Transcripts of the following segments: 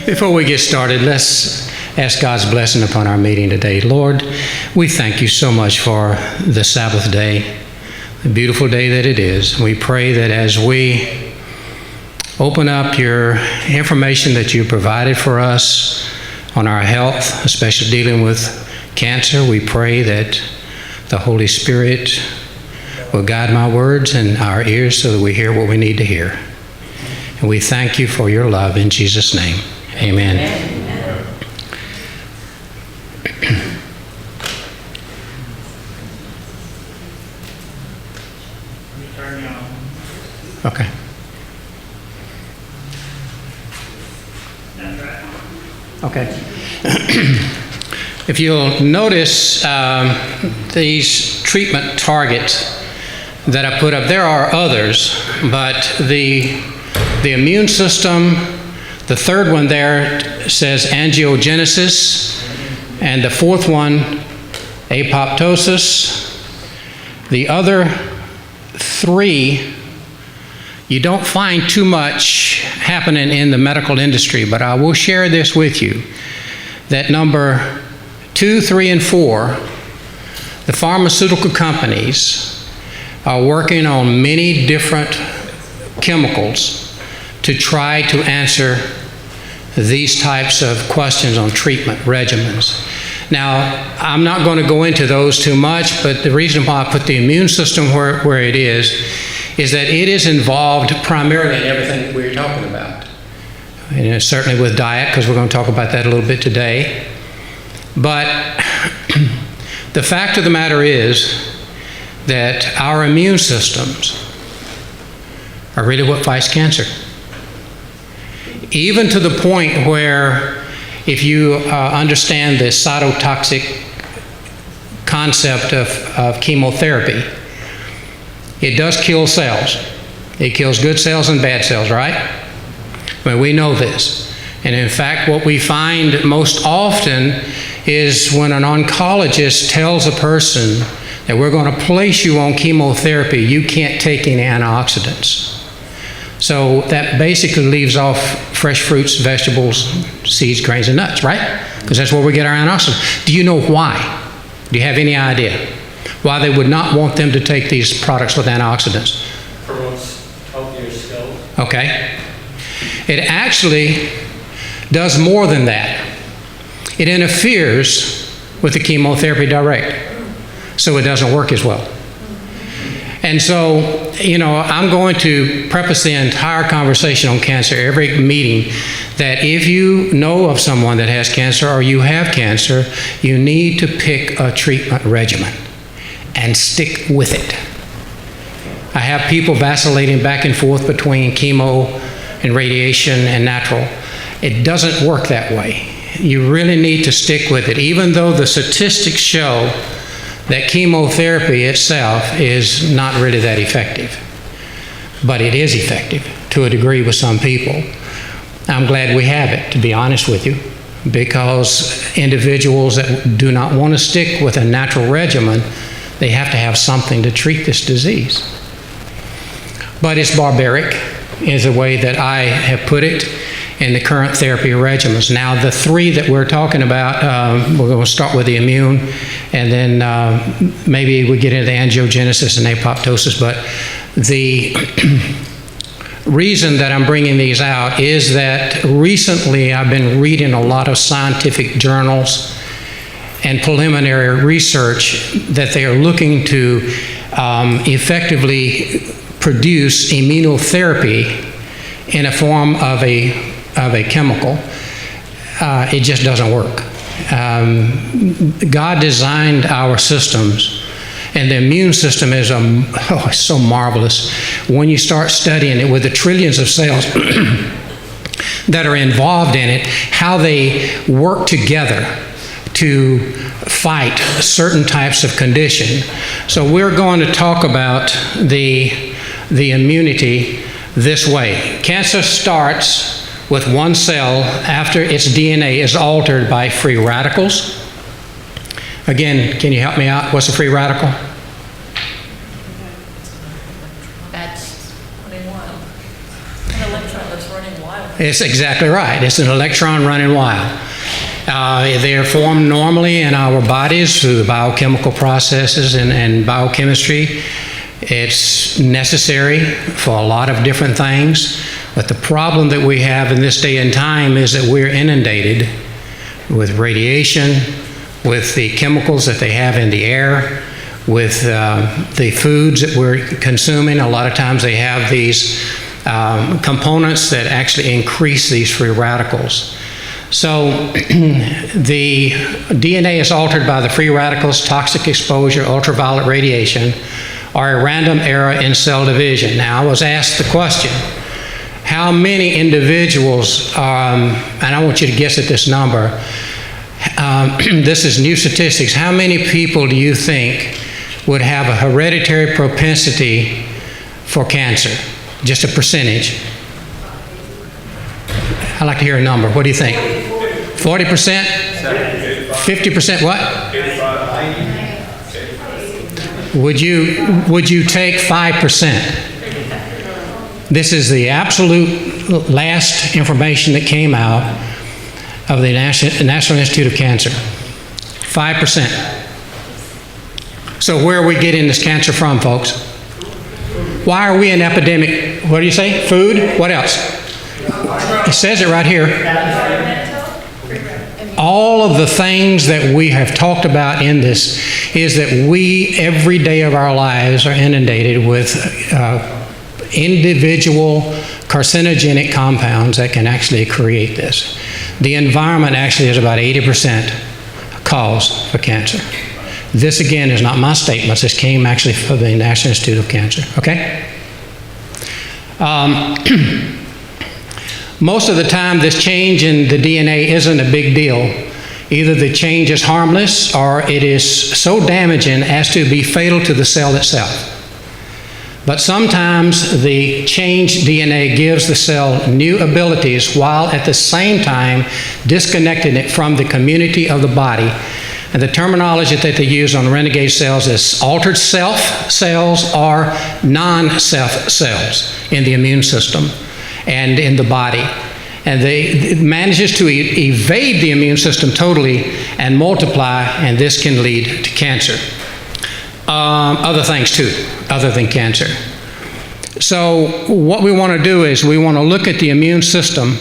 Before we get started, let's ask God's blessing upon our meeting today. Lord, we thank you so much for the Sabbath day, the beautiful day that it is. We pray that as we open up your information that you provided for us on our health, especially dealing with cancer, we pray that the Holy Spirit will guide my words and our ears so that we hear what we need to hear. And we thank you for your love in Jesus' name. Amen. Amen. Okay. Okay. If you'll notice these treatment targets that I put up, there are others, but the immune system, the third one there says angiogenesis, and the fourth one, apoptosis. The other three, you don't find too much happening in the medical industry, but I will share this with you, that number 2, 3, and 4, the pharmaceutical companies are working on many different chemicals to try to answer these types of questions on treatment regimens. Now, I'm not going to go into those too much, but the reason why I put the immune system where it is that it is involved primarily in everything that we're talking about. And certainly with diet, because we're going to talk about that a little bit today. But the fact of the matter is that our immune systems are really what fights cancer. Even to the point where, if you understand the cytotoxic concept of chemotherapy, it does kill cells. It kills good cells and bad cells, right? I mean, we know this. And in fact, what we find most often is when an oncologist tells a person that we're going to place you on chemotherapy, you can't take any antioxidants. So that basically leaves off fresh fruits, vegetables, seeds, grains, and nuts, right? Because that's where we get our antioxidants. Do you know why? Do you have any idea why they would not want them to take these products with antioxidants? Promotes healthier cells. Okay. It actually does more than that. It interferes with the chemotherapy direct, so it doesn't work as well. And so, I'm going to preface the entire conversation on cancer, every meeting, that if you know of someone that has cancer or you have cancer, you need to pick a treatment regimen and stick with it. I have people vacillating back and forth between chemo and radiation and natural. It doesn't work that way. You really need to stick with it, even though the statistics show that chemotherapy itself is not really that effective. But it is effective to a degree with some people. I'm glad we have it, to be honest with you, because individuals that do not want to stick with a natural regimen, they have to have something to treat this disease. But it's barbaric, is the way that I have put it, in the current therapy regimens. Now, the three that we're talking about, we're going to start with the immune, and then maybe we get into angiogenesis and apoptosis. But the reason that I'm bringing these out is that recently I've been reading a lot of scientific journals and preliminary research that they are looking to effectively produce immunotherapy in a form of a chemical. It just doesn't work. God designed our systems, and the immune system is it's so marvelous when you start studying it with the trillions of cells that are involved in it, how they work together to fight certain types of condition. So we're going to talk about the immunity this way. Cancer starts with one cell after its DNA is altered by free radicals. Again, can you help me out? What's a free radical? That's running wild. An electron that's running wild. It's exactly right. It's an electron running wild. They're formed normally in our bodies through the biochemical processes and biochemistry. It's necessary for a lot of different things, but the problem that we have in this day and time is that we're inundated with radiation, with the chemicals that they have in the air, with the foods that we're consuming. A lot of times they have these components that actually increase these free radicals. So the DNA is altered by the free radicals, toxic exposure, ultraviolet radiation, or a random error in cell division. Now, I was asked the question, how many individuals, and I want you to guess at this number, this is new statistics, how many people do you think would have a hereditary propensity for cancer? Just a percentage. I'd like to hear a number. What do you think? 40%? 50%? What? Would you take 5%? This is the absolute last information that came out of the National Institute of Cancer. 5%. So where are we getting this cancer from, folks? Why are we in epidemic? What do you say? Food? What else? It says it right here. All of the things that we have talked about in this is that we, every day of our lives, are inundated with individual carcinogenic compounds that can actually create this. The environment actually is about 80% cause for cancer. This, again, is not my statements. This came actually from the National Institute of Cancer, okay? Most of the time, this change in the DNA isn't a big deal. Either the change is harmless or it is so damaging as to be fatal to the cell itself. But sometimes the changed DNA gives the cell new abilities while at the same time disconnecting it from the community of the body. And the terminology that they use on renegade cells is altered self cells or non-self cells in the immune system and in the body. And it manages to evade the immune system totally and multiply, and this can lead to cancer. Other things too, other than cancer. So what we want to do is we want to look at the immune system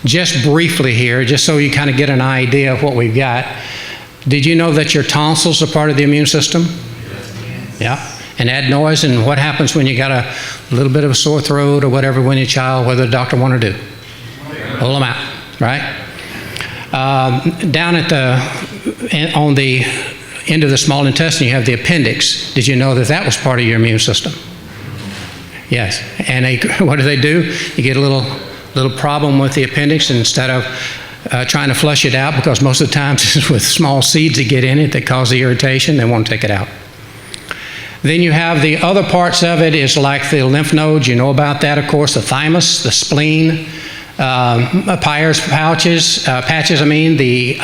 just briefly here, just so you kind of get an idea of what we've got. Did you know that your tonsils are part of the immune system? Yeah. And adenoids, and what happens when you got a little bit of a sore throat or whatever when you're a child, what does the doctor want to do? Pull them out, right? Down at on the end of the small intestine, you have the appendix. Did you know that that was part of your immune system? Yes. And what do? You get a little problem with the appendix, and instead of trying to flush it out, because most of the times it's with small seeds that get in it that cause the irritation, they won't take it out. Then you have the other parts of it is like the lymph nodes. You know about that, of course, the thymus, the spleen, Peyer's patches. The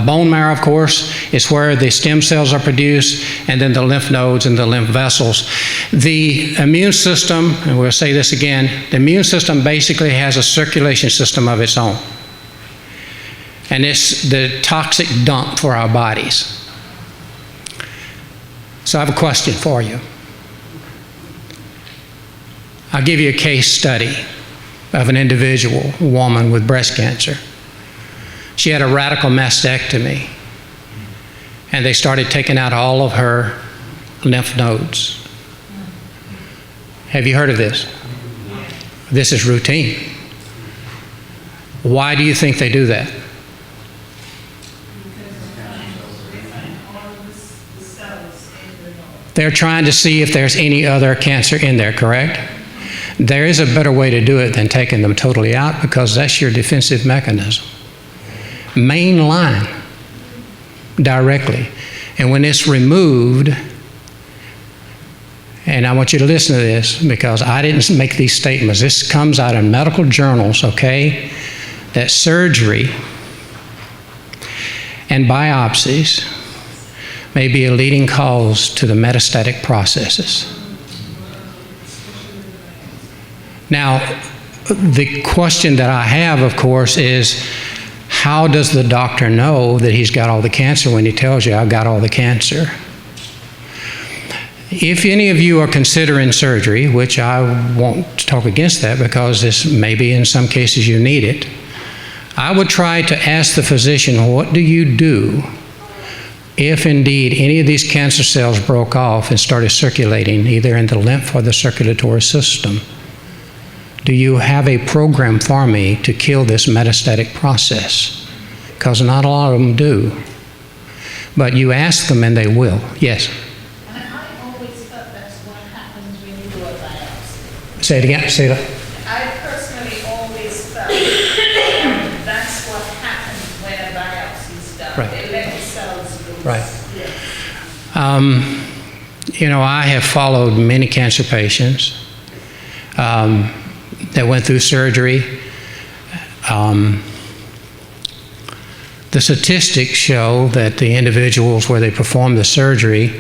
bone marrow, of course, is where the stem cells are produced, and then the lymph nodes and the lymph vessels. The immune system, and we'll say this again, the immune system basically has a circulation system of its own. And it's the toxic dump for our bodies. So I have a question for you. I'll give you a case study of an individual, a woman with breast cancer. She had a radical mastectomy, and they started taking out all of her lymph nodes. Have you heard of this? This is routine. Why do you think they do that? They're trying to see if there's any other cancer in there, correct? There is a better way to do it than taking them totally out, because that's your defensive mechanism. Main line, directly. And when it's removed, and I want you to listen to this because I didn't make these statements. This comes out in medical journals, okay? That surgery and biopsies may be a leading cause to the metastatic processes. Now, the question that I have, of course, is how does the doctor know that he's got all the cancer when he tells you, I've got all the cancer? If any of you are considering surgery, which I won't talk against that because this maybe in some cases you need it, I would try to ask the physician, what do you do if indeed any of these cancer cells broke off and started circulating either in the lymph or the circulatory system? Do you have a program for me to kill this metastatic process? Because not a lot of them do. But you ask them and they will. Yes? And I always thought that's what happens when you do a biopsy. Say it again. Say that. I personally always felt that's what happens when a biopsy is done. Right. They let the cells loose. Right. Yes. I have followed many cancer patients that went through surgery. The statistics show that the individuals where they performed the surgery,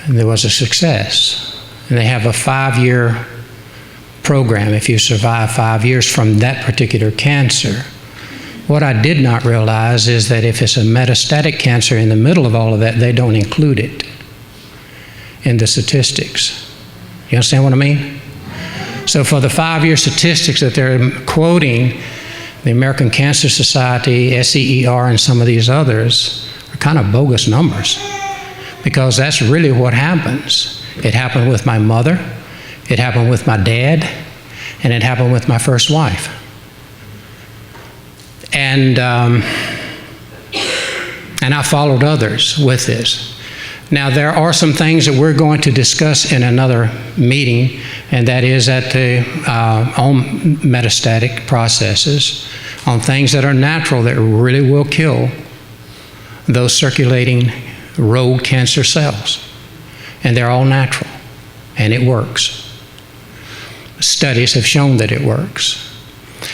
there was a success. And they have a 5-year program if you survive 5 years from that particular cancer. What I did not realize is that if it's a metastatic cancer in the middle of all of that, they don't include it in the statistics. You understand what I mean? So for the 5-year statistics that they're quoting, the American Cancer Society, SEER, and some of these others are kind of bogus numbers because that's really what happens. It happened with my mother, it happened with my dad, and it happened with my first wife. And I followed others with this. Now, there are some things that we're going to discuss in another meeting, and that is on metastatic processes, on things that are natural that really will kill those circulating rogue cancer cells. And they're all natural, and it works. Studies have shown that it works.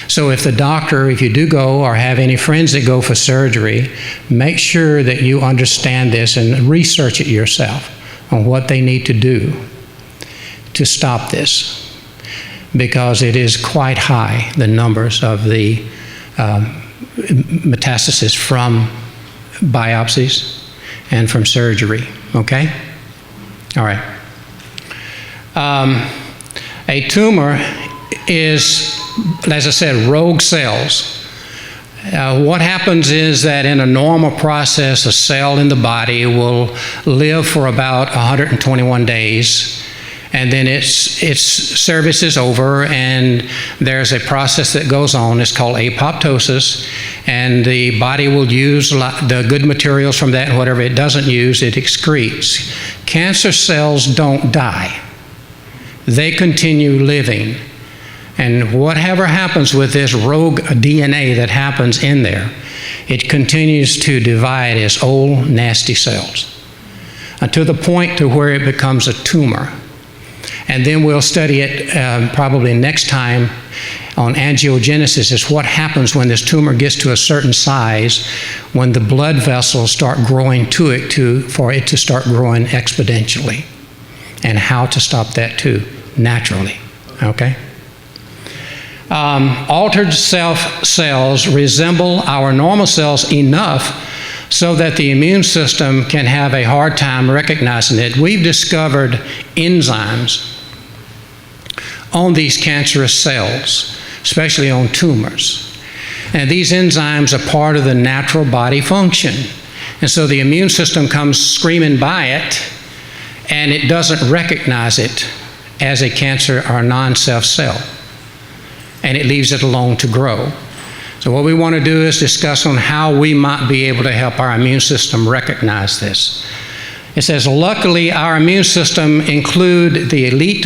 So if the doctor, if you do go or have any friends that go for surgery, make sure that you understand this and research it yourself on what they need to do to stop this, because it is quite high, the numbers of the metastasis from biopsies and from surgery, okay? All right. A tumor is, as I said, rogue cells. What happens is that in a normal process, a cell in the body will live for about 121 days, and then its service is over, and there's a process that goes on. It's called apoptosis, and the body will use the good materials from that, and whatever it doesn't use, it excretes. Cancer cells don't die. They continue living. And whatever happens with this rogue DNA that happens in there, it continues to divide as old, nasty cells to the point to where it becomes a tumor. And then we'll study it probably next time on angiogenesis, is what happens when this tumor gets to a certain size, when the blood vessels start growing to it for it to start growing exponentially, and how to stop that too, naturally, okay? Altered cells resemble our normal cells enough so that the immune system can have a hard time recognizing it. We've discovered enzymes on these cancerous cells, especially on tumors. And these enzymes are part of the natural body function. And so the immune system comes screaming by it, and it doesn't recognize it as a cancer or non-self cell. And it leaves it alone to grow. So what we want to do is discuss on how we might be able to help our immune system recognize this. It says, luckily, our immune system include the elite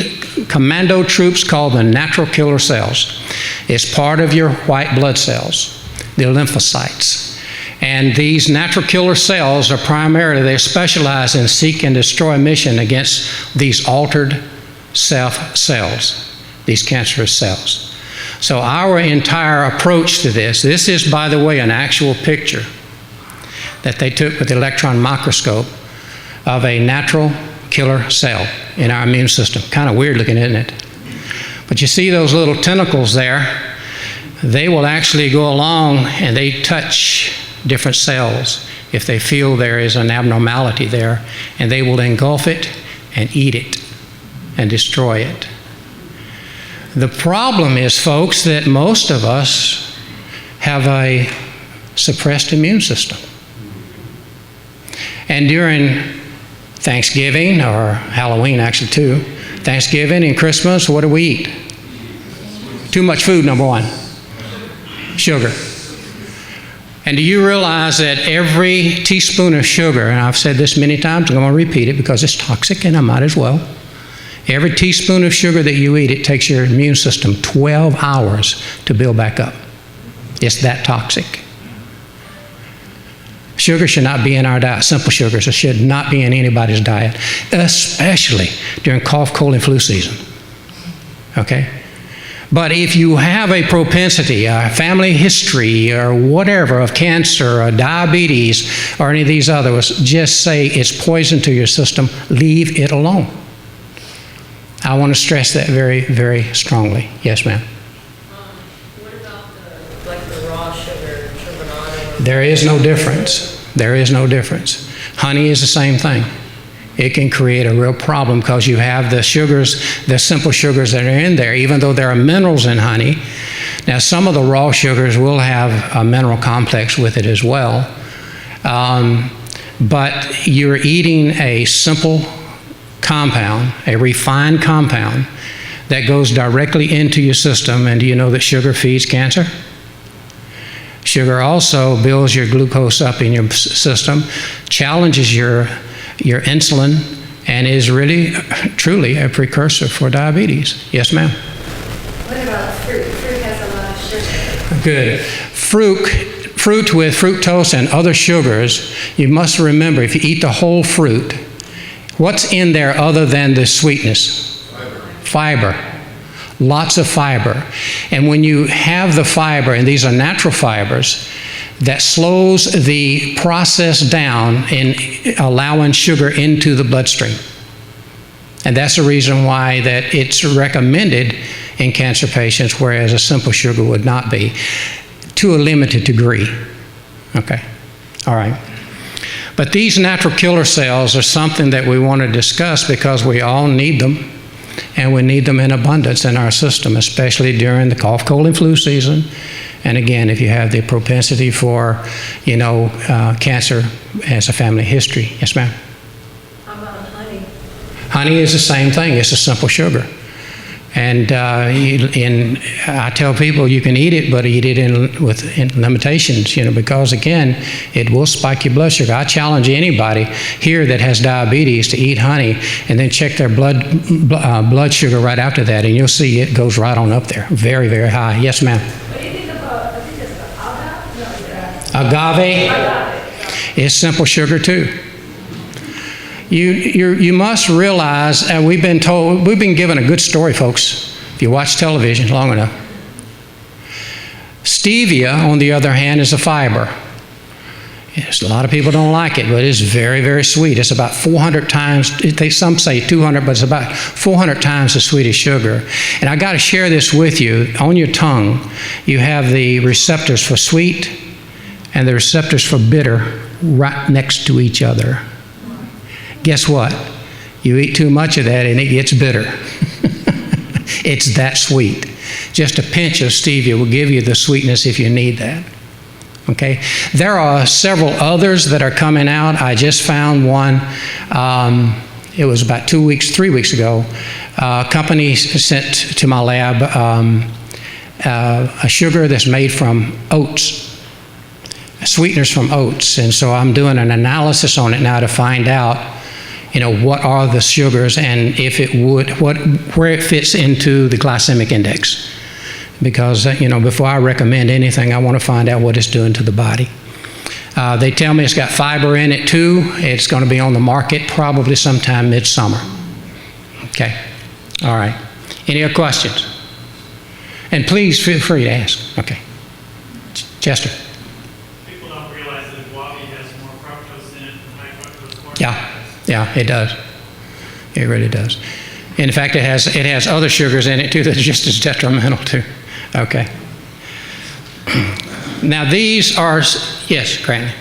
commando troops called the natural killer cells. It's part of your white blood cells, the lymphocytes. And these natural killer cells are primarily, they're specialized in seek and destroy mission against these altered self cells, these cancerous cells. So our entire approach to this is, by the way, an actual picture that they took with the electron microscope of a natural killer cell in our immune system. Kind of weird looking, isn't it? But you see those little tentacles there, they will actually go along and they touch different cells if they feel there is an abnormality there, and they will engulf it and eat it and destroy it. The problem is, folks, that most of us have a suppressed immune system. And during Thanksgiving, or Halloween actually too, Thanksgiving and Christmas, what do we eat? Too much food, number one. Sugar. And do you realize that every teaspoon of sugar, and I've said this many times, I'm going to repeat it because it's toxic and I might as well. Every teaspoon of sugar that you eat, it takes your immune system 12 hours to build back up. It's that toxic. Sugar should not be in our diet. Simple sugars should not be in anybody's diet, especially during cough, cold, and flu season. Okay? But if you have a propensity, a family history, or whatever of cancer, or diabetes, or any of these others, just say it's poison to your system, leave it alone. I want to stress that very, very strongly. Yes, ma'am? What about the raw sugar, turbinado? There is no difference. There is no difference. Honey is the same thing. It can create a real problem because you have the sugars, the simple sugars that are in there, even though there are minerals in honey. Now, some of the raw sugars will have a mineral complex with it as well. But you're eating a simple compound, a refined compound, that goes directly into your system. And do you know that sugar feeds cancer? Sugar also builds your glucose up in your system, challenges your insulin, and is really, truly a precursor for diabetes. Yes, ma'am? What about fruit? Fruit has a lot of sugar. Good. Fruit with fructose and other sugars, you must remember, if you eat the whole fruit, what's in there other than the sweetness? Fiber. Lots of fiber. And when you have the fiber, and these are natural fibers, that slows the process down in allowing sugar into the bloodstream. And that's the reason why that it's recommended in cancer patients, whereas a simple sugar would not be, to a limited degree. Okay, all right. But these natural killer cells are something that we want to discuss because we all need them, and we need them in abundance in our system, especially during the cough, cold, and flu season. And again, if you have the propensity for, cancer as a family history. Yes, ma'am? How about honey? Honey is the same thing. It's a simple sugar. And I tell people you can eat it, but eat it with limitations, because again, it will spike your blood sugar. I challenge anybody here that has diabetes to eat honey and then check their blood sugar right after that, and you'll see it goes right on up there. Very, very high. Yes, ma'am? What do you think about, I think it's the Agave? agave. It's simple sugar too. You must realize, we've been given a good story, folks, if you watch television long enough. Stevia, on the other hand, is a fiber. Yes, a lot of people don't like it, but it's very, very sweet. It's about 400 times, some say 200, but it's about 400 times the sweet as sugar. And I got to share this with you. On your tongue, you have the receptors for sweet and the receptors for bitter right next to each other. Guess what? You eat too much of that and it gets bitter. It's that sweet. Just a pinch of stevia will give you the sweetness if you need that. Okay? There are several others that are coming out. I just found one. It was about 3 weeks ago. A company sent to my lab a sugar that's made from oats, sweeteners from oats. And so I'm doing an analysis on it now to find out what are the sugars and if it would, where it fits into the glycemic index. Because, before I recommend anything, I want to find out what it's doing to the body. They tell me it's got fiber in it too. It's going to be on the market probably sometime midsummer. Okay. All right. Any other questions? And please feel free to ask. Okay. Chester. People don't realize that guava has more fructose in it than high fructose corn. Yeah, it does. It really does. In fact, it has other sugars in it too that are just as detrimental too. Okay. Now these are, yes, Granny.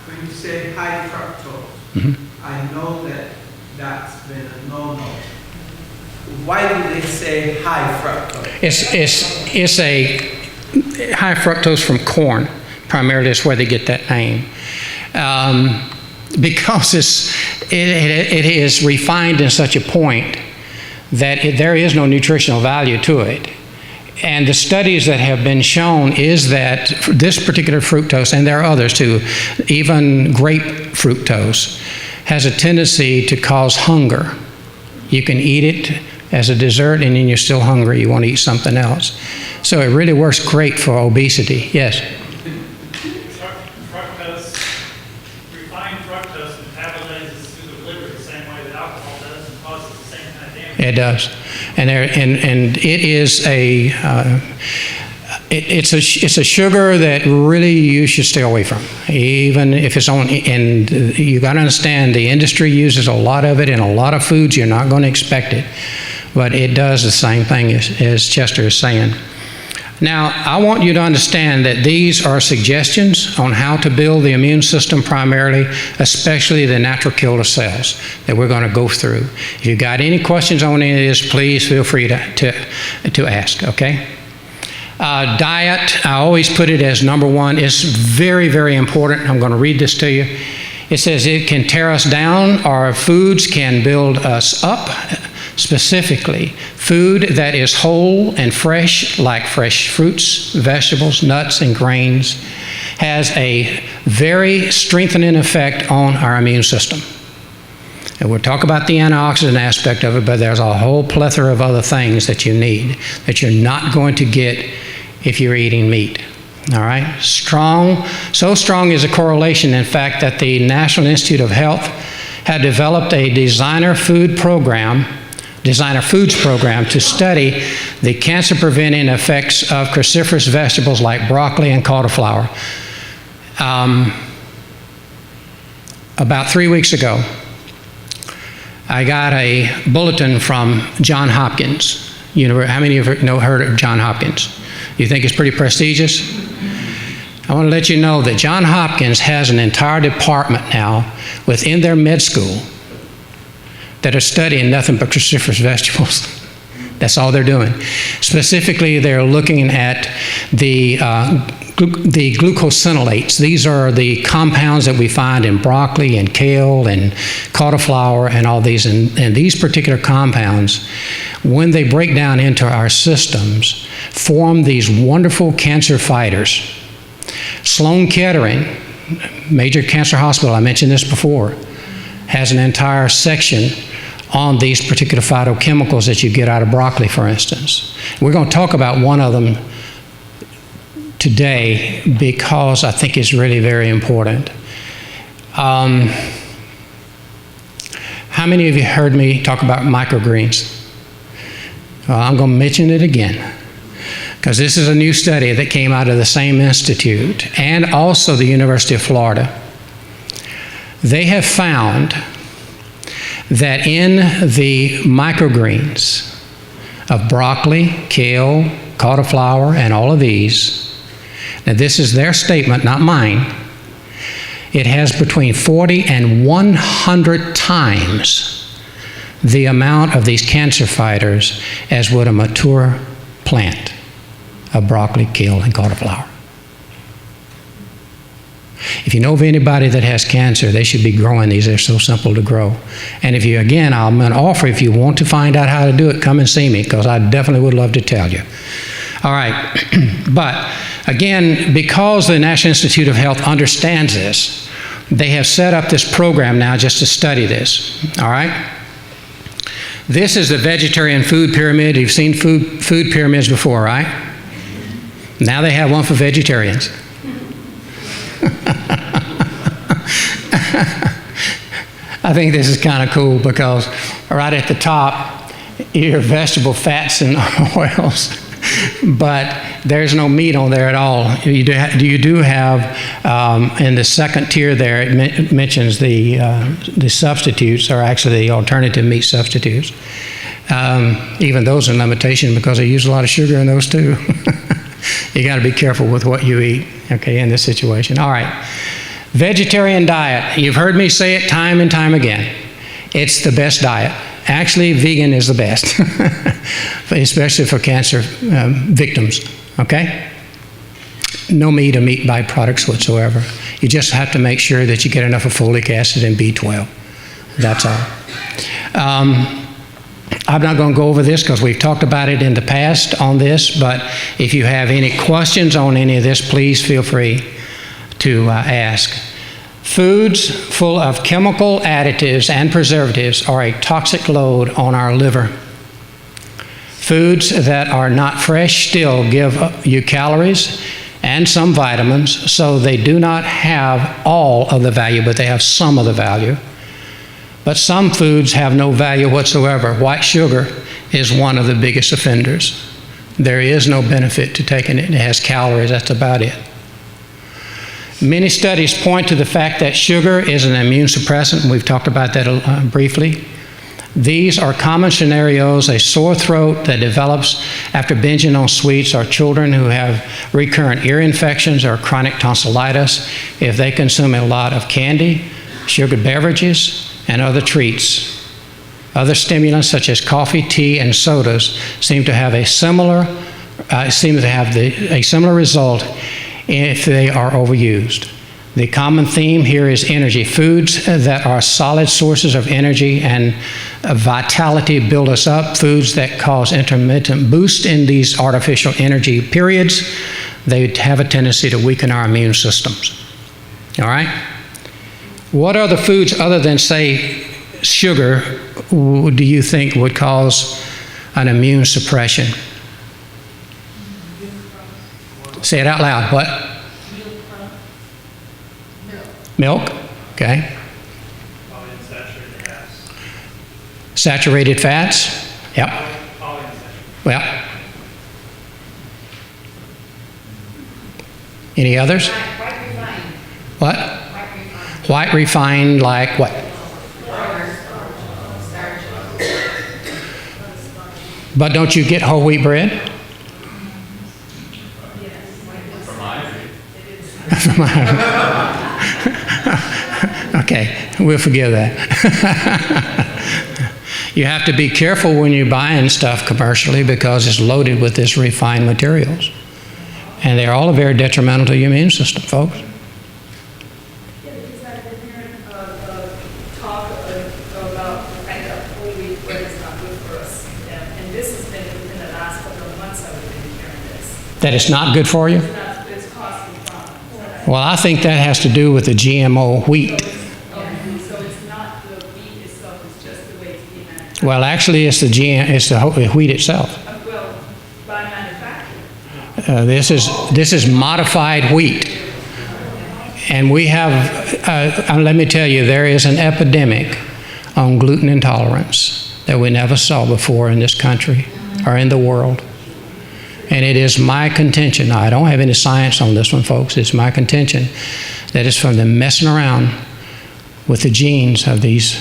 When you say high fructose, I know that that's been a no-no. Why do they say high fructose? It's a high fructose from corn. Primarily, that's where they get that name. Because it is refined in such a point that there is no nutritional value to it. And the studies that have been shown is that this particular fructose, and there are others too, even grape fructose, has a tendency to cause hunger. You can eat it as a dessert and then you're still hungry, you want to eat something else. So it really works great for obesity. Yes? Fructose, refined fructose metabolizes through the liver the same way that alcohol does and causes the same kind of damage. It does. And it is it's a sugar that really you should stay away from, even if it's on. And you got to understand, the industry uses a lot of it in a lot of foods. You're not going to expect it, but it does the same thing as Chester is saying. Now, I want you to understand that these are suggestions on how to build the immune system primarily, especially the natural killer cells that we're going to go through. If you've got any questions on any of this, please feel free to ask, okay? Diet, I always put it as number one. It's very, very important. I'm going to read this to you. It says it can tear us down, or foods can build us up. Specifically, food that is whole and fresh, like fresh fruits, vegetables, nuts, and grains, has a very strengthening effect on our immune system. And we'll talk about the antioxidant aspect of it, but there's a whole plethora of other things that you need that you're not going to get if you're eating meat. All right? So strong is a correlation, in fact, that the National Institute of Health had developed a designer foods program to study the cancer-preventing effects of cruciferous vegetables like broccoli and cauliflower. About 3 weeks ago, I got a bulletin from Johns Hopkins. How many of you have heard of Johns Hopkins? You think it's pretty prestigious? I want to let you know that Johns Hopkins has an entire department now within their med school that are studying nothing but cruciferous vegetables. That's all they're doing. Specifically, they're looking at the glucosinolates. These are the compounds that we find in broccoli and kale and cauliflower and all these. And these particular compounds, when they break down into our systems, form these wonderful cancer fighters. Sloan Kettering, major cancer hospital, I mentioned this before, has an entire section on these particular phytochemicals that you get out of broccoli, for instance. We're going to talk about one of them today because I think it's really very important. How many of you heard me talk about microgreens? Well, I'm going to mention it again because this is a new study that came out of the same institute and also the University of Florida. They have found that in the microgreens of broccoli, kale, cauliflower, and all of these, now this is their statement, not mine, it has between 40 and 100 times the amount of these cancer fighters as would a mature plant of broccoli, kale, and cauliflower. If you know of anybody that has cancer, they should be growing these. They're so simple to grow. And if you, again, I'm going to offer, if you want to find out how to do it, come and see me, because I definitely would love to tell you. All right. But again, because the National Institute of Health understands this, they have set up this program now just to study this. All right. This is the vegetarian food pyramid. You've seen food pyramids before, right? Now they have one for vegetarians. I think this is kind of cool because right at the top, your vegetable fats and oils. But there's no meat on there at all. You do have, in the second tier there, it mentions the substitutes, or actually the alternative meat substitutes. Even those are a limitation because they use a lot of sugar in those too. You got to be careful with what you eat, okay, in this situation. All right. Vegetarian diet. You've heard me say it time and time again. It's the best diet. Actually, vegan is the best, especially for cancer victims, okay? No meat or meat byproducts whatsoever. You just have to make sure that you get enough of folic acid and B12. That's all. I'm not going to go over this because we've talked about it in the past on this, but if you have any questions on any of this, please feel free to ask. Foods full of chemical additives and preservatives are a toxic load on our liver. Foods that are not fresh still give you calories and some vitamins, so they do not have all of the value, but they have some of the value. But some foods have no value whatsoever. White sugar is one of the biggest offenders. There is no benefit to taking it. It has calories, that's about it. Many studies point to the fact that sugar is an immune suppressant, and we've talked about that briefly. These are common scenarios: a sore throat that develops after binging on sweets, or children who have recurrent ear infections or chronic tonsillitis if they consume a lot of candy, sugared beverages, and other treats. Other stimulants such as coffee, tea, and sodas seem to have a similar result if they are overused. The common theme here is energy. Foods that are solid sources of energy and vitality build us up. Foods that cause intermittent boost in these artificial energy periods, they have a tendency to weaken our immune systems. All right? What other foods other than, say, sugar do you think would cause an immune suppression? Say it out loud. What? Milk. Okay. Polyunsaturated fats. Saturated fats. Yep. Polyunsaturated. Well. Any others? White refined. What? White refined. White refined, like what? Starch. But don't you get whole wheat bread? Okay, we'll forgive that. You have to be careful when you're buying stuff commercially because it's loaded with this refined materials. And they're all very detrimental to your immune system, folks. Yeah, because I've been hearing talk about the fact that whole wheat bread is not good for us. And this has been within the last couple of months I've been hearing this. That it's not good for you? It's costly problems. Well, I think that has to do with the GMO wheat. So it's not the wheat itself, it's just the way it's being manufactured. Well, actually, it's the wheat itself. Well, by manufacturing. This is modified wheat. And we have, let me tell you, there is an epidemic on gluten intolerance that we never saw before in this country or in the world. And it is my contention, now I don't have any science on this one, folks, it's my contention that it's from them messing around with the genes of these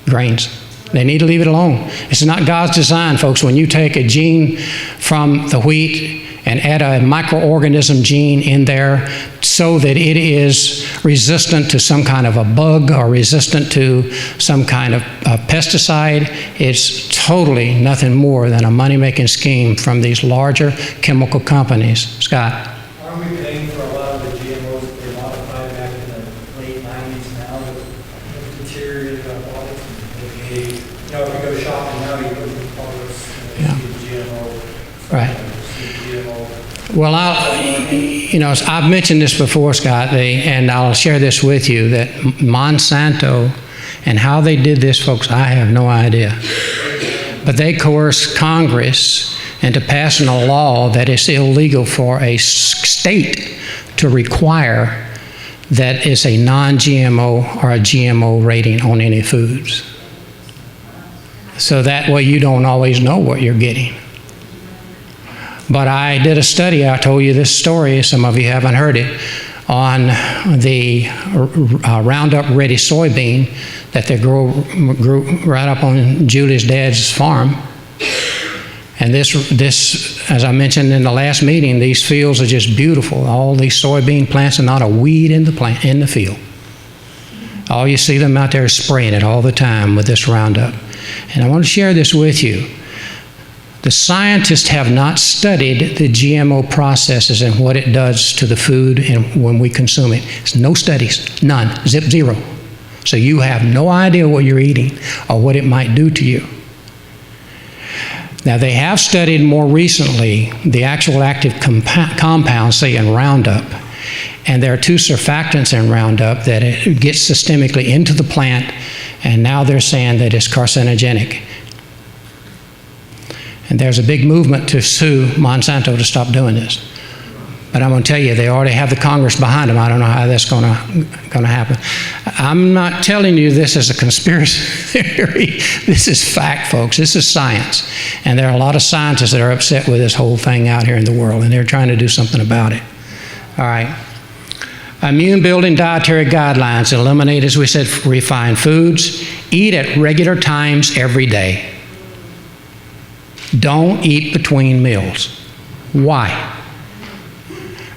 grains. They need to leave it alone. It's not God's design, folks. When you take a gene from the wheat and add a microorganism gene in there so that it is resistant to some kind of a bug or resistant to some kind of pesticide, it's totally nothing more than a money-making scheme from these larger chemical companies. Scott? Aren't we paying for a lot of the GMOs that they modified back in the late 90s now with deteriorated products? If you go shopping now, you look at the products and you see GMO. Right. Well, I've mentioned this before, Scott, and I'll share this with you, that Monsanto and how they did this, folks, I have no idea. But they coerced Congress into passing a law that it's illegal for a state to require that it's a non-GMO or a GMO rating on any foods. So that way you don't always know what you're getting. But I did a study, I told you this story, some of you haven't heard it, on the Roundup Ready soybean that they grew right up on Julie's dad's farm. And this, as I mentioned in the last meeting, these fields are just beautiful. All these soybean plants and not a weed in the field. All you see them out there spraying it all the time with this Roundup. And I want to share this with you. The scientists have not studied the GMO processes and what it does to the food and when we consume it. It's no studies, none, zero. So you have no idea what you're eating or what it might do to you. Now, they have studied more recently the actual active compounds, say in Roundup, and there are 2 surfactants in Roundup that it gets systemically into the plant, and now they're saying that it's carcinogenic. And there's a big movement to sue Monsanto to stop doing this. But I'm going to tell you, they already have the Congress behind them. I don't know how that's going to happen. I'm not telling you this is a conspiracy theory. This is fact, folks. This is science. And there are a lot of scientists that are upset with this whole thing out here in the world, and they're trying to do something about it. All right. Immune-building dietary guidelines eliminate, as we said, refined foods. Eat at regular times every day. Don't eat between meals. Why?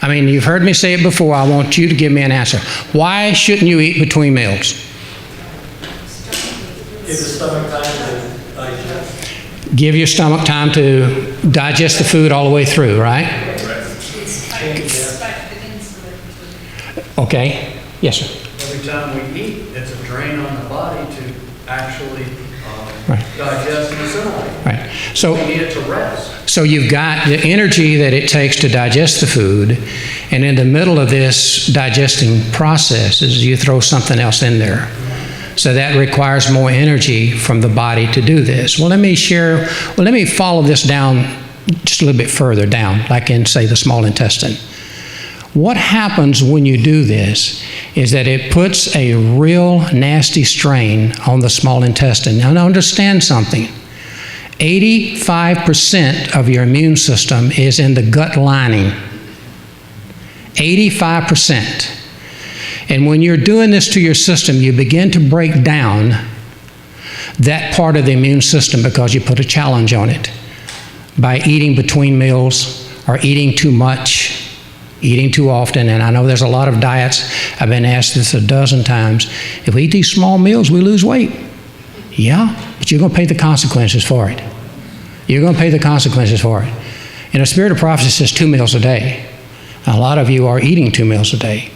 I mean, you've heard me say it before. I want you to give me an answer. Why shouldn't you eat between meals? Give the stomach time to digest. Give your stomach time to digest the food all the way through, right? Okay. Yes, sir. Every time we eat, it's a drain on the body to actually Right. digest and assimilate. Right. So, We need it to rest. so you've got the energy that it takes to digest the food, and in the middle of this digesting processes, you throw something else in there. So that requires more energy from the body to do this. Well, let me follow this down just a little bit further down, like in, say, the small intestine. What happens when you do this is that it puts a real nasty strain on the small intestine. Now, understand something. 85% of your immune system is in the gut lining. 85%. And when you're doing this to your system, you begin to break down that part of the immune system because you put a challenge on it by eating between meals or eating too much, eating too often. And I know there's a lot of diets. I've been asked this a dozen times. If we eat these small meals, we lose weight. Yeah, but you're going to pay the consequences for it. You're going to pay the consequences for it. In a spirit of prophecy, it says 2 meals a day. A lot of you are eating 2 meals a day.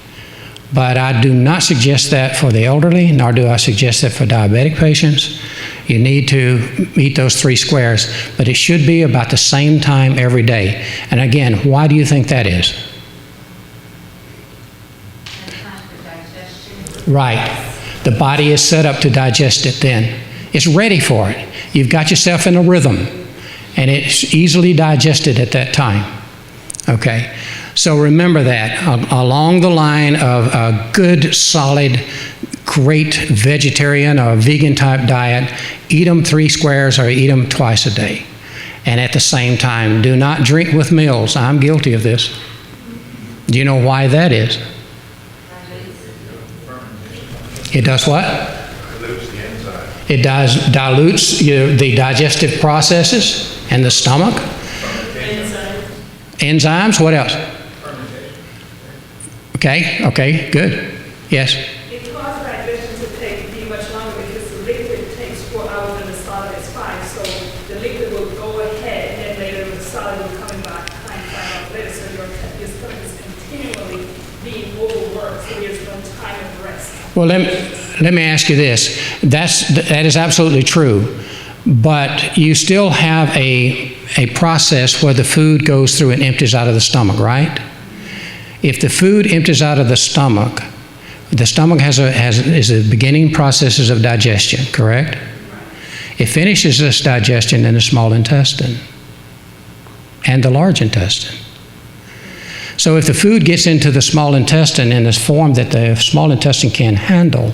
But I do not suggest that for the elderly, nor do I suggest that for diabetic patients. You need to eat those 3 squares, but it should be about the same time every day. And again, why do you think that is? Right. The body is set up to digest it then. It's ready for it. You've got yourself in a rhythm, and it's easily digested at that time. Okay? So remember that. Along the line of a good, solid, great vegetarian or vegan type diet, eat them 3 squares or eat them twice a day. And at the same time, do not drink with meals. I'm guilty of this. Do you know why that is? It does what? It dilutes the digestive processes and the stomach. Enzymes. What else? Okay, good. Yes? It causes digestion to be much longer because the liquid takes 4 hours and the solid is 5. So the liquid will go ahead and then later the solid will come back 5 hours later. So your stomach is continually being overworked. So there's no time of rest. Well, let me ask you this. That is absolutely true. But you still have a process where the food goes through and empties out of the stomach, right? If the food empties out of the stomach is the beginning processes of digestion, correct? It finishes this digestion in the small intestine and the large intestine. So if the food gets into the small intestine in this form that the small intestine can handle,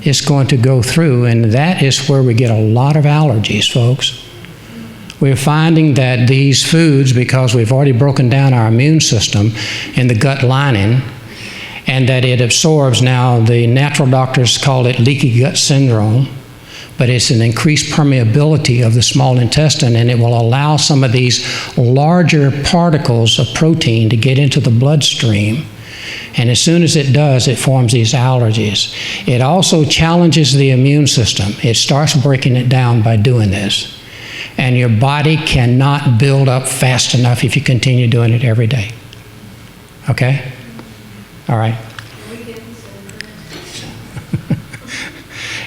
it's going to go through, and that is where we get a lot of allergies, folks. we're finding that these foods, because we've already broken down our immune system in the gut lining, and that it absorbs now, the natural doctors call it leaky gut syndrome, but it's an increased permeability of the small intestine, and it will allow some of these larger particles of protein to get into the bloodstream. And as soon as it does, it forms these allergies. It also challenges the immune system. It starts breaking it down by doing this. And your body cannot build up fast enough if you continue doing it every day. Okay? All right.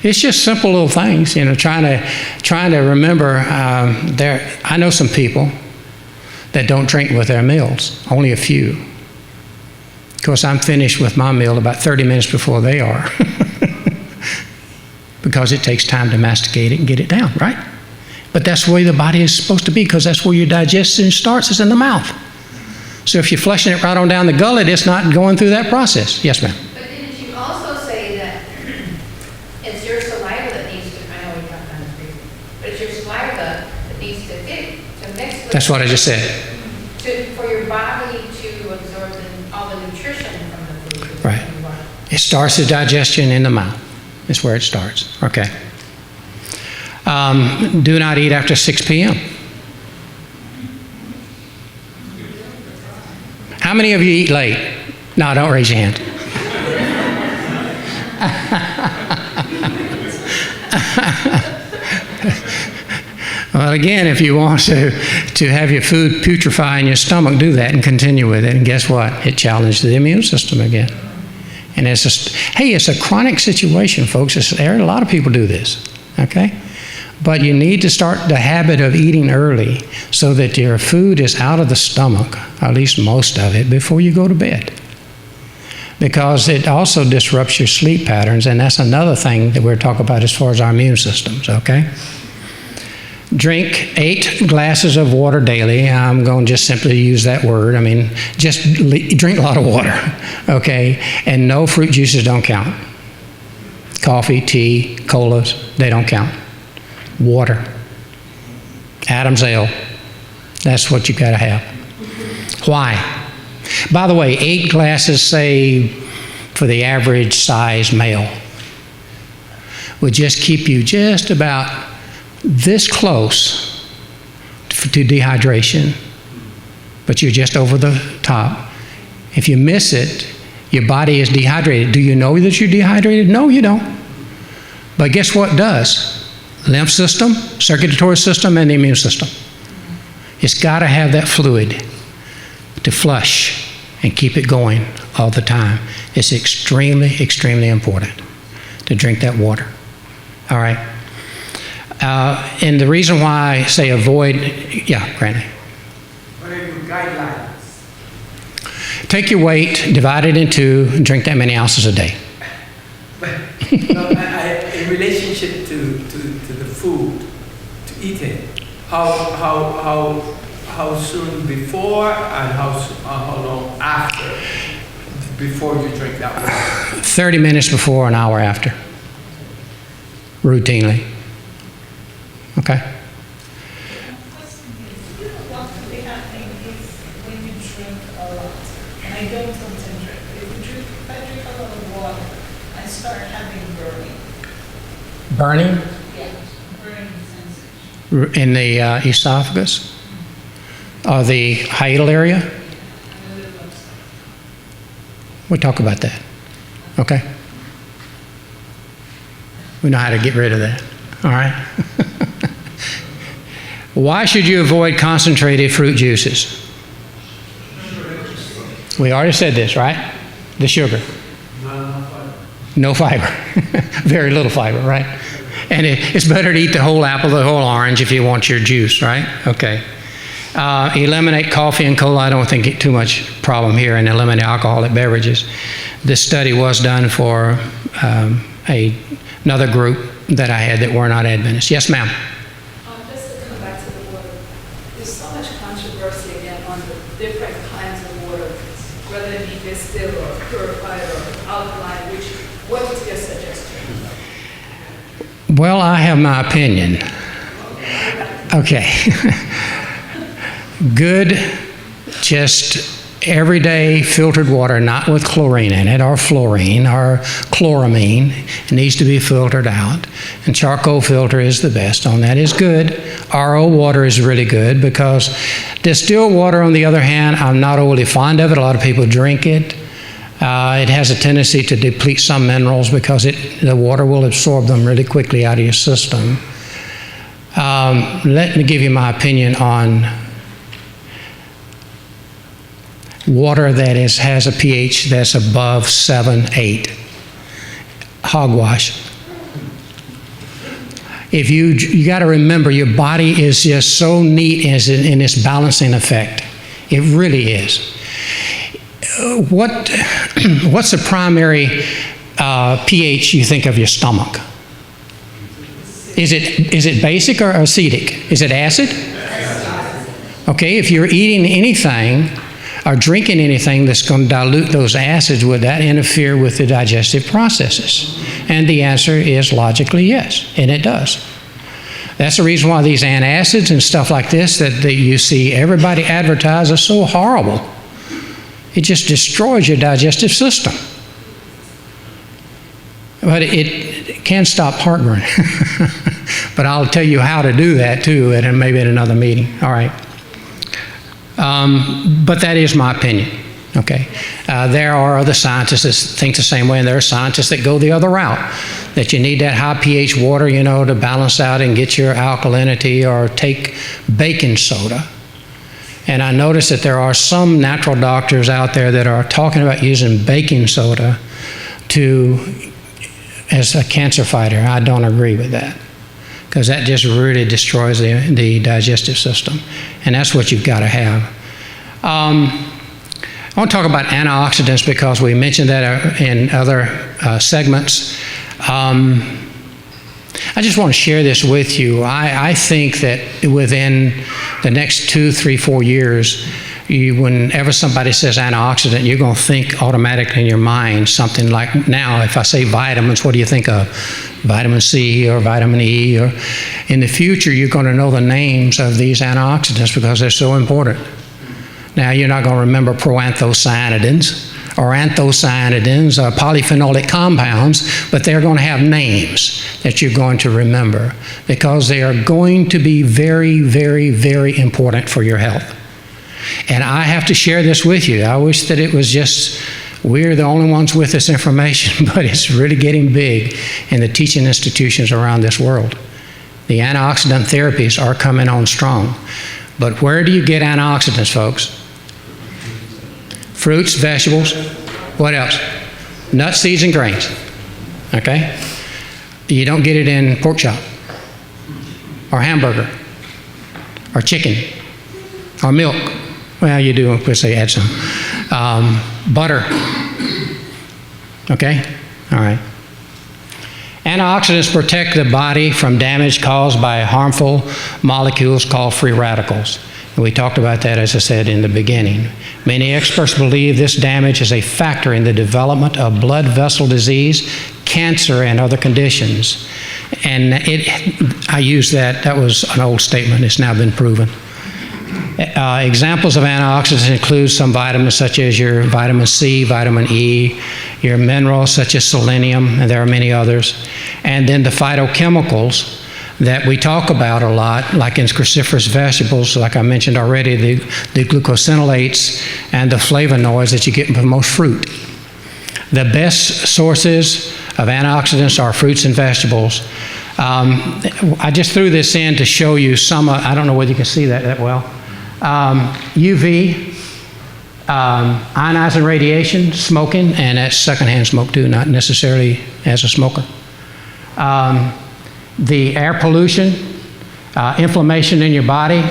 It's just simple little things, you know, trying to remember. I know some people that don't drink with their meals, only a few. Of course, I'm finished with my meal about 30 minutes before they are, because it takes time to masticate it and get it down, right? But that's the way the body is supposed to be, because that's where your digestion starts, is in the mouth. So if you're flushing it right on down the gullet, it's not going through that process. Yes, ma'am. But didn't you also say that it's your saliva that needs to, I know we talked about this briefly, but it's your saliva that needs to mix with. That's what I just said. For your body to absorb all the nutrition from the food. Right. It starts the digestion in the mouth. That's where it starts. Okay. Do not eat after 6 p.m. How many of you eat late? No, don't raise your hand. Well, again, if you want to have your food putrefy in your stomach, do that and continue with it. And guess what? It challenges the immune system again. And it's a chronic situation, folks. A lot of people do this, okay? But you need to start the habit of eating early so that your food is out of the stomach, at least most of it, before you go to bed. Because it also disrupts your sleep patterns, and that's another thing that we're talking about as far as our immune systems, okay? Drink 8 glasses of water daily. I'm going to just simply use that word. I mean, just drink a lot of water, okay? And no fruit juices don't count. Coffee, tea, colas, they don't count. Water. Adam's ale. That's what you got to have. Why? By the way, 8 glasses, say, for the average size male, would just keep you just about this close to dehydration, but you're just over the top. If you miss it, your body is dehydrated. Do you know that you're dehydrated? No, you don't. But guess what does? Lymph system, circulatory system, and the immune system. It's got to have that fluid to flush and keep it going all the time. It's extremely, extremely important to drink that water. All right? And the reason why I say avoid, yeah, Granny. What are your guidelines? Take your weight, divide it in 2, and drink that many ounces a day. No, in relationship to the food, to eating, how soon before and how long after before you drink that water? 30 minutes before, an hour after, routinely. Okay. You know what could be happening is when you drink a lot, and I don't often drink, but if I drink a lot of water, I start having burning. Burning? Yeah, burning sensation. In the esophagus? Or the hiatal area? We'll talk about that. Okay? We know how to get rid of that. All right? Why should you avoid concentrated fruit juices? We already said this, right? The sugar. No fiber. Very little fiber, right? And it's better to eat the whole apple, the whole orange if you want your juice, right? Okay. Eliminate coffee and cola. I don't think too much problem here, and eliminate alcoholic beverages. This study was done for another group that I had that were not Adventists. Yes, ma'am. Just to come back to the water, there's so much controversy again on the different kinds of water, whether it be distilled or purified or alkaline. What is your suggestion? Well, I have my opinion. Okay. Good, just everyday filtered water, not with chlorine in it, or fluorine, or chloramine. It needs to be filtered out. And charcoal filter is the best on that. Is good. RO water is really good, because distilled water, on the other hand, I'm not overly fond of it. A lot of people drink it. It has a tendency to deplete some minerals because the water will absorb them really quickly out of your system. Let me give you my opinion on water that has a pH that's above 7, 8. Hogwash. If you got to remember, your body is just so neat in its balancing effect. It really is. What's the primary pH you think of your stomach? Is it basic or acidic? Is it acid? Okay, if you're eating anything or drinking anything that's going to dilute those acids, would that interfere with the digestive processes? And the answer is logically yes, and it does. That's the reason why these antacids and stuff like this that you see everybody advertise are so horrible. It just destroys your digestive system. But it can stop heartburn. But I'll tell you how to do that too, and maybe at another meeting. All right. But that is my opinion. Okay. There are other scientists that think the same way, and there are scientists that go the other route. That you need that high pH water, to balance out and get your alkalinity, or take baking soda. And I notice that there are some natural doctors out there that are talking about using baking soda as a cancer fighter. I don't agree with that, because that just really destroys the digestive system. And that's what you've got to have. I want to talk about antioxidants because we mentioned that in other segments. I just want to share this with you. I think that within the next 2, 3, 4 years, whenever somebody says antioxidant, you're going to think automatically in your mind something like, now, if I say vitamins, what do you think of? Vitamin C or vitamin E? Or in the future, you're going to know the names of these antioxidants because they're so important. Now, you're not going to remember proanthocyanidins or anthocyanidins or polyphenolic compounds, but they're going to have names that you're going to remember because they are going to be very, very, very important for your health. And I have to share this with you. I wish that it was just we're the only ones with this information, but it's really getting big in the teaching institutions around this world. The antioxidant therapies are coming on strong. But where do you get antioxidants, folks? Fruits, vegetables, what else? Nuts, seeds, and grains. Okay? You don't get it in pork chop, or hamburger, or chicken, or milk. Well, you do, of course, they add some. Butter. Okay? All right. Antioxidants protect the body from damage caused by harmful molecules called free radicals. We talked about that, as I said, in the beginning. Many experts believe this damage is a factor in the development of blood vessel disease, cancer, and other conditions. And I use that was an old statement. It's now been proven. Examples of antioxidants include some vitamins such as your vitamin C, vitamin E, your minerals such as selenium, and there are many others. And then the phytochemicals that we talk about a lot, like in cruciferous vegetables, like I mentioned already, the glucosinolates and the flavonoids that you get from most fruit. The best sources of antioxidants are fruits and vegetables. I just threw this in to show you some, I don't know whether you can see that well. UV, ionizing radiation, smoking, and that's secondhand smoke too, not necessarily as a smoker. The air pollution, inflammation in your body,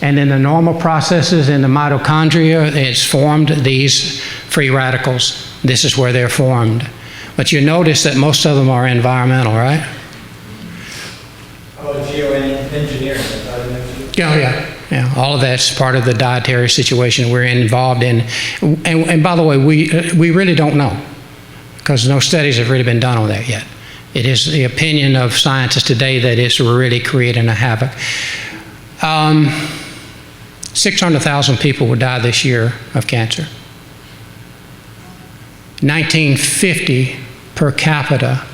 and in the normal processes in the mitochondria, it's formed these free radicals. This is where they're formed. But you notice that most of them are environmental, right? How about geoengineering? Yeah, all of that's part of the dietary situation we're involved in. And by the way, we really don't know, because no studies have really been done on that yet. It is the opinion of scientists today that it's really creating a havoc. 600,000 people will die this year of cancer. 1950 per capita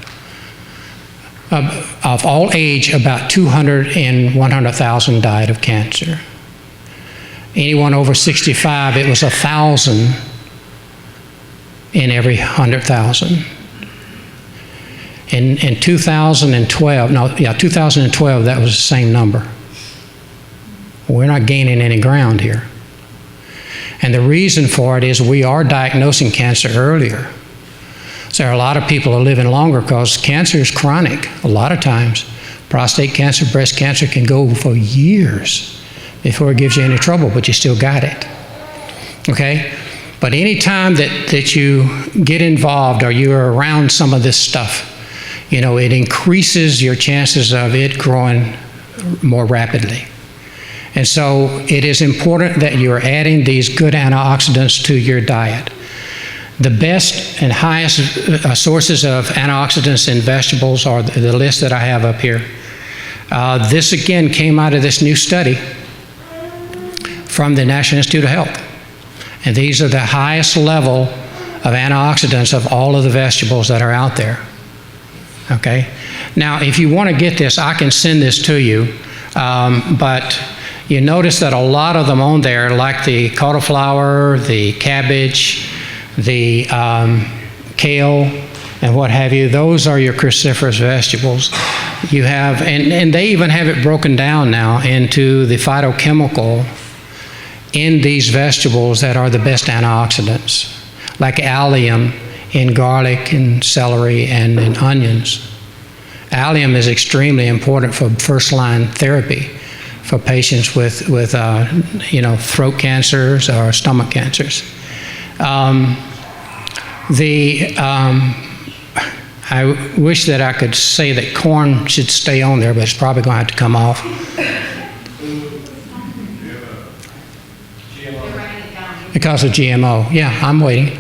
of all age, about 200 and 100,000 died of cancer. Anyone over 65, it was 1,000 in every 100,000. In 2012, 2012, that was the same number. We're not gaining any ground here. And the reason for it is we are diagnosing cancer earlier. So there are a lot of people who are living longer because cancer is chronic. A lot of times, prostate cancer, breast cancer can go for years before it gives you any trouble, but you still got it. Okay? But any time that you get involved or you're around some of this stuff, you know, it increases your chances of it growing more rapidly. And so it is important that you're adding these good antioxidants to your diet. The best and highest sources of antioxidants in vegetables are the list that I have up here. This again came out of this new study from the National Institute of Health. And these are the highest level of antioxidants of all of the vegetables that are out there. Okay? Now, if you want to get this, I can send this to you. But you notice that a lot of them on there, like the cauliflower, the cabbage, the kale, and what have you, those are your cruciferous vegetables. You have, and they even have it broken down now into the phytochemical in these vegetables that are the best antioxidants, like allium in garlic and celery and in onions. Allium is extremely important for first-line therapy for patients with throat cancers or stomach cancers. I wish that I could say that corn should stay on there, but it's probably going to have to come off. Because of GMO. Yeah, I'm waiting.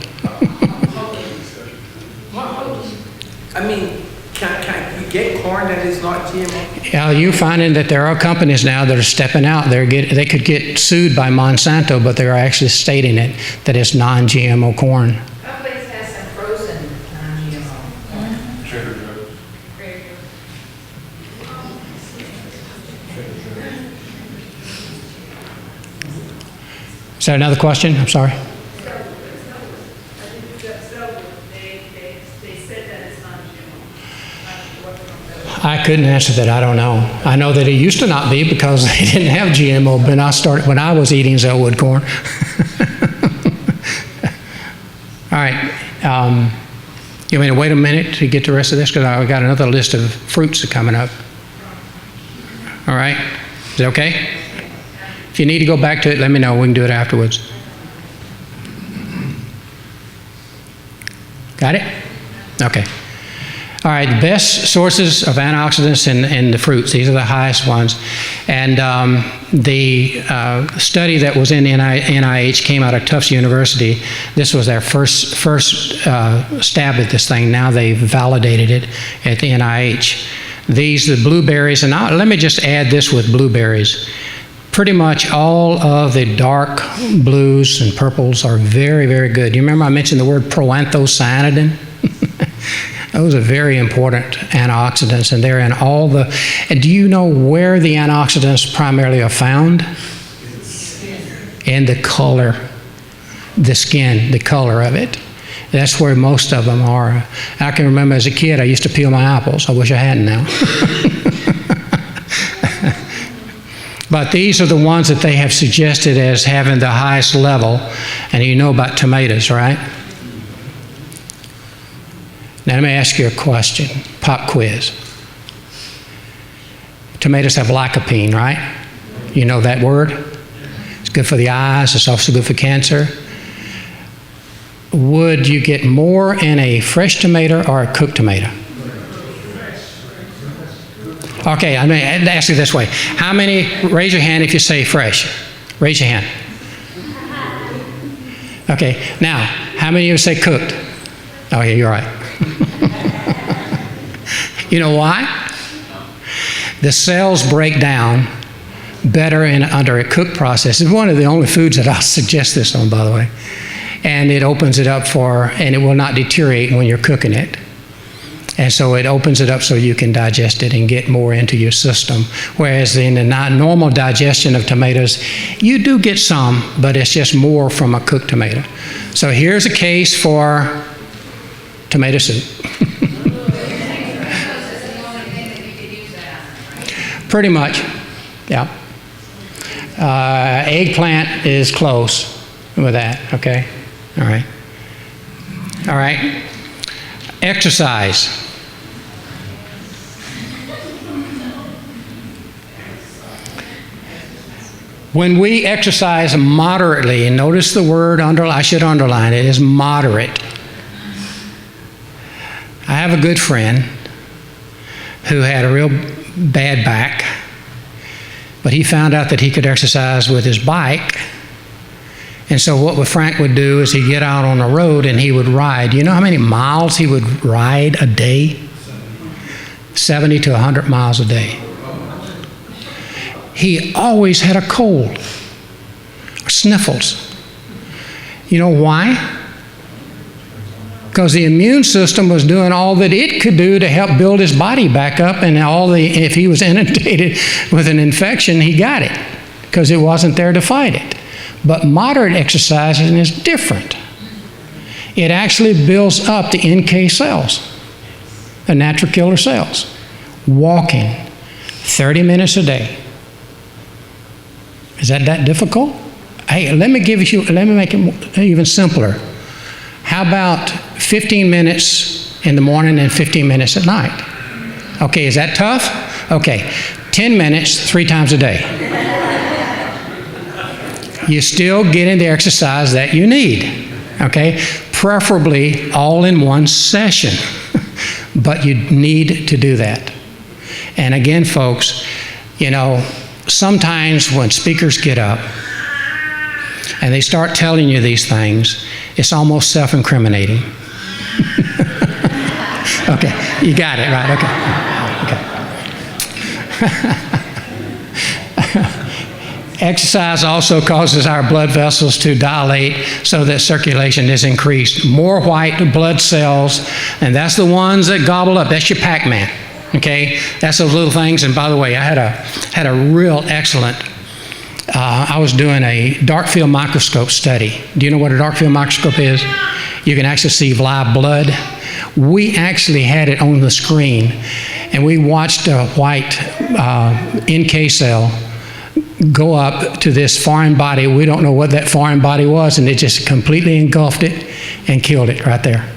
I mean, can you get corn that is not GMO? Yeah, you're finding that there are companies now that are stepping out. They could get sued by Monsanto, but they're actually stating it that it's non-GMO corn. Our place has some frozen non-GMO. Is there another question? I'm sorry. I couldn't answer that. I don't know. I know that it used to not be because they didn't have GMO when I was eating Zellwood corn. All right. You want me to wait a minute to get the rest of this? Because I've got another list of fruits that are coming up. All right. Is that okay? If you need to go back to it, let me know. We can do it afterwards. Got it? Okay. All right, the best sources of antioxidants in the fruits. These are the highest ones. And the study that was in NIH came out of Tufts University. This was their first stab at this thing. Now they've validated it at the NIH. These are the blueberries. And let me just add this with blueberries. Pretty much all of the dark blues and purples are very, very good. You remember I mentioned the word proanthocyanidin? Those are very important antioxidants, and they're in all the... And do you know where the antioxidants primarily are found? In the color, the skin, the color of it. That's where most of them are. I can remember as a kid, I used to peel my apples. I wish I hadn't now. But these are the ones that they have suggested as having the highest level. And you know about tomatoes, right? Now let me ask you a question, pop quiz. Tomatoes have lycopene, right? You know that word? It's good for the eyes, it's also good for cancer. Would you get more in a fresh tomato or a cooked tomato? Okay, I'm going to ask you this way. How many, raise your hand if you say fresh. Raise your hand. Okay, now, how many of you say cooked? Oh yeah, you're right. You know why? The cells break down better under a cook process. It's one of the only foods that I'll suggest this on, by the way. And it opens it up and it will not deteriorate when you're cooking it. And so it opens it up so you can digest it and get more into your system. Whereas in the normal digestion of tomatoes, you do get some, but it's just more from a cooked tomato. So here's a case for tomato soup. Pretty much, yeah. Eggplant is close with that, okay? All right. All right. Exercise. When we exercise moderately, and notice the word, I should underline it, is moderate. I have a good friend who had a real bad back, but he found out that he could exercise with his bike. And so what Frank would do is he'd get out on the road and he would ride. You know how many miles he would ride a day? 70 to 100 miles a day. He always had a cold or sniffles. You know why? Because the immune system was doing all that it could do to help build his body back up, and if he was inundated with an infection, he got it because it wasn't there to fight it. But moderate exercising is different. It actually builds up the NK cells, the natural killer cells. Walking 30 minutes a day. Is that difficult? Hey, let me make it even simpler. How about 15 minutes in the morning and 15 minutes at night? Okay, is that tough? Okay, 10 minutes 3 times a day. You're still getting the exercise that you need, okay? Preferably all in one session, but you need to do that. And again, folks, you know, sometimes when speakers get up and they start telling you these things, it's almost self-incriminating. Okay, you got it, right? Okay. Exercise also causes our blood vessels to dilate so that circulation is increased. More white blood cells, and that's the ones that gobble up. That's your Pac-Man, okay? That's those little things. And by the way, I had a real excellent, I was doing a dark field microscope study. Do you know what a dark field microscope is? You can actually see live blood. We actually had it on the screen, and we watched a white NK cell go up to this foreign body. We don't know what that foreign body was, and it just completely engulfed it and killed it right there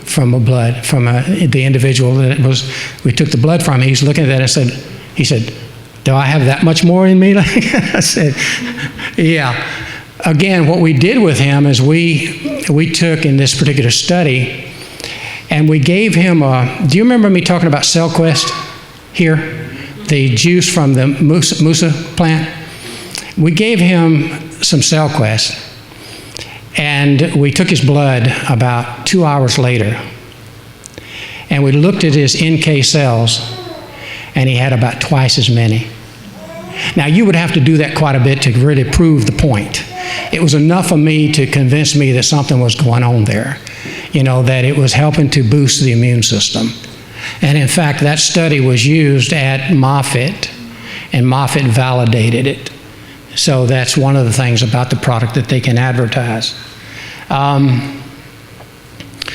from the individual that it was. We took the blood from. He's looking at that and he said, "Do I have that much more in me?" I said, "Yeah." Again, what we did with him is we took in this particular study, and we gave him do you remember me talking about CellQuest here? The juice from the Musa plant? We gave him some CellQuest, and we took his blood about 2 hours later, and we looked at his NK cells, and he had about twice as many. Now, you would have to do that quite a bit to really prove the point. It was enough for me to convince me that something was going on there, you know, that it was helping to boost the immune system. And in fact, that study was used at Moffitt, and Moffitt validated it. So that's one of the things about the product that they can advertise.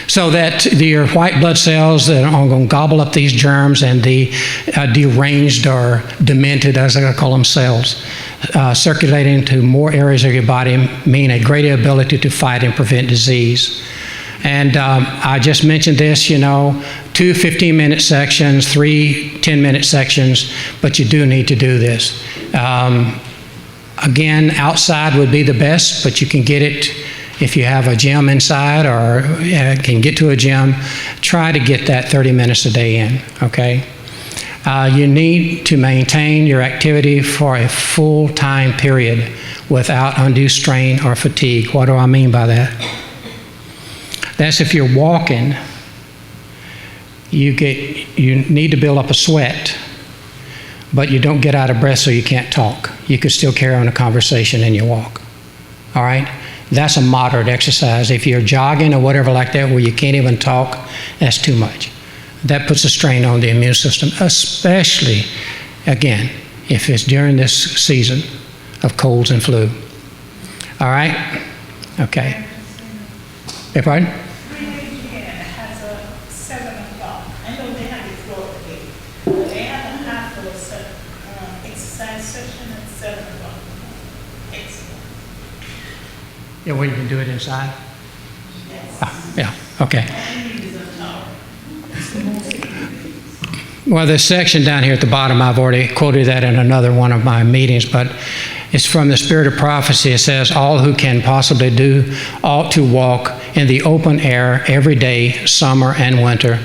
So that your white blood cells that are going to gobble up these germs, and the deranged or demented, as I call them, cells, circulating to more areas of your body mean a greater ability to fight and prevent disease. And I just mentioned this, you know, 2 15-minute sections, 3 10-minute sections, but you do need to do this. Again, outside would be the best, but you can get it if you have a gym inside or can get to a gym. Try to get that 30 minutes a day in, okay? You need to maintain your activity for a full time period without undue strain or fatigue. What do I mean by that? That's if you're walking, you need to build up a sweat. but you don't get out of breath so you can't talk. You can still carry on a conversation and you walk. All right? That's a moderate exercise. If you're jogging or whatever like that where you can't even talk, that's too much. That puts a strain on the immune system, especially, again, if it's during this season of colds and flu. All right? Okay. Beg pardon? Has a 7 o'clock. I know they have it locally, but they have a half of exercise session at 7 o'clock. Excellent. Yeah, well, you can do it inside? Yes. Ah, yeah, okay. All you need is an hour. Well, this section down here at the bottom, I've already quoted that in another one of my meetings, but it's from the Spirit of Prophecy. It says, all who can possibly do ought to walk in the open air every day, summer and winter.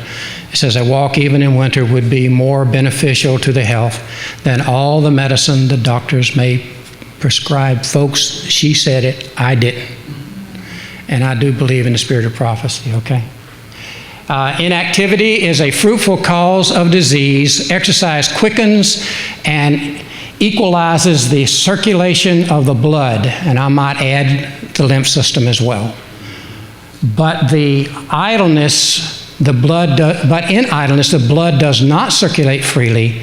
It says a walk even in winter would be more beneficial to the health than all the medicine the doctors may prescribe. Folks, she said it, I didn't. And I do believe in the Spirit of Prophecy, okay? Inactivity is a fruitful cause of disease. Exercise quickens and equalizes the circulation of the blood, and I might add the lymph system as well. But in idleness, the blood does not circulate freely,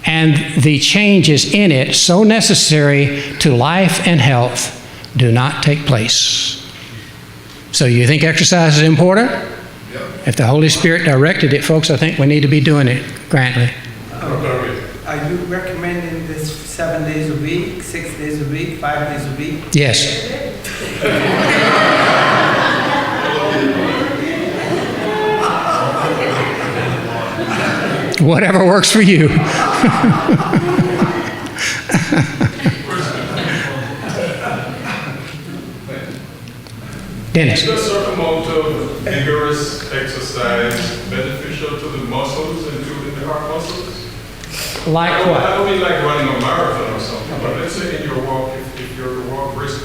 and the changes in it so necessary to life and health do not take place. So you think exercise is important? If the Holy Spirit directed it, folks, I think we need to be doing it, Grantley. Are you recommending this 7 days a week, 6 days a week, 5 days a week? Yes. Whatever works for you. Dennis. Is a certain amount of vigorous exercise beneficial to the muscles, including the heart muscles? Like I what? don't mean like running a marathon or something, but let's say in your walk, if you're to walk brisk